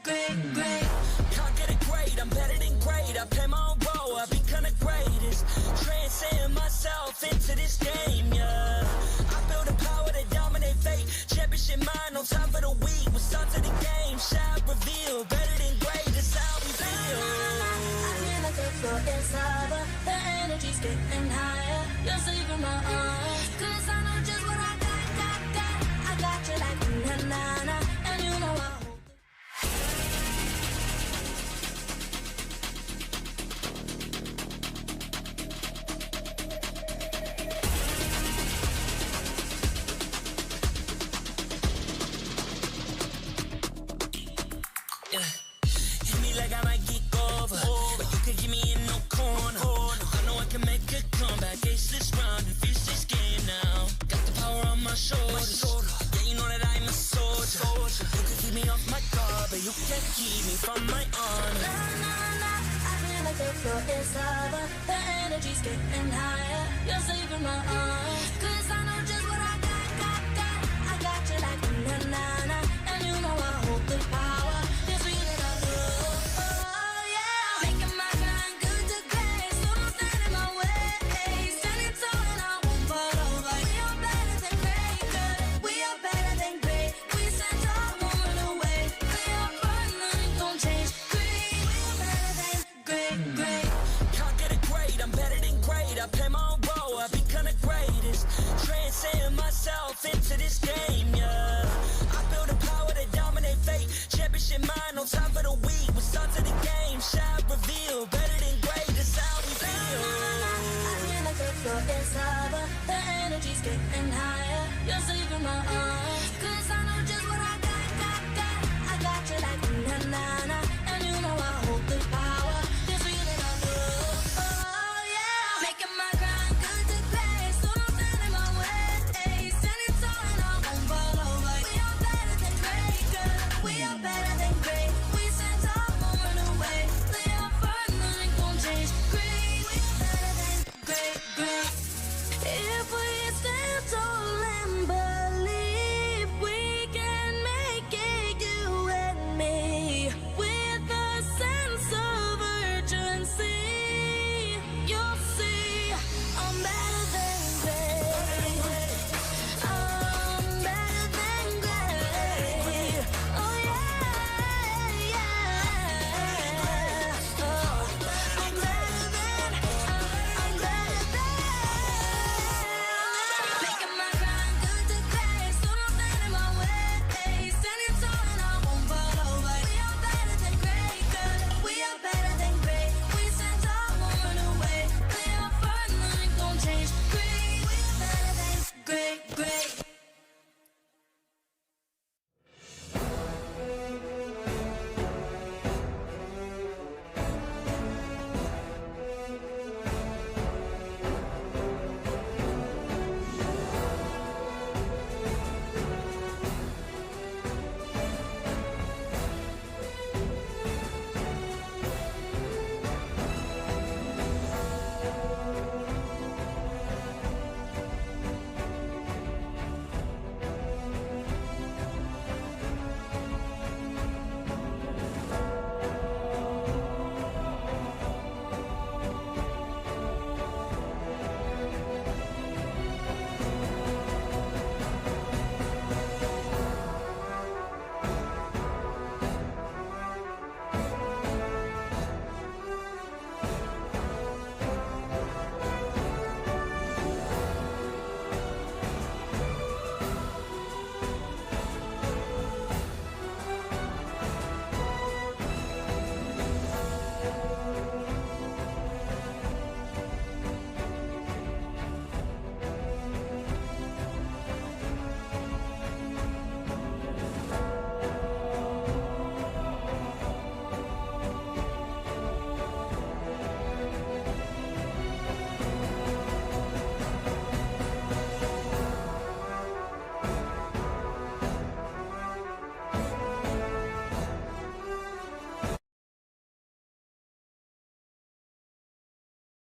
than great. Can't get it great, I'm better than great. I play my own role, I become the greatest. Transcend myself into this game, yeah. I build a power to dominate fate. Championship mind, no time for the weak. We're start to the game, shout, reveal. Better than great, that's how we feel. I feel like the floor is lava. The energy's getting higher. You're saving my arms. 'Cause I know just what I got. I got you like na-na-na. And you know I hold Hit me like I might get over, but you can get me in no corner. I know I can make a comeback, ace this round and finish this game now. Got the power on my shoulders. Yeah, you know that I'm a soldier. You can keep me off my guard, but you can't keep me from my honor. na-na-na. I feel like the floor is lava. The energy's getting higher. You're saving my arms. 'Cause I know just what I got. I got you like na-na-na.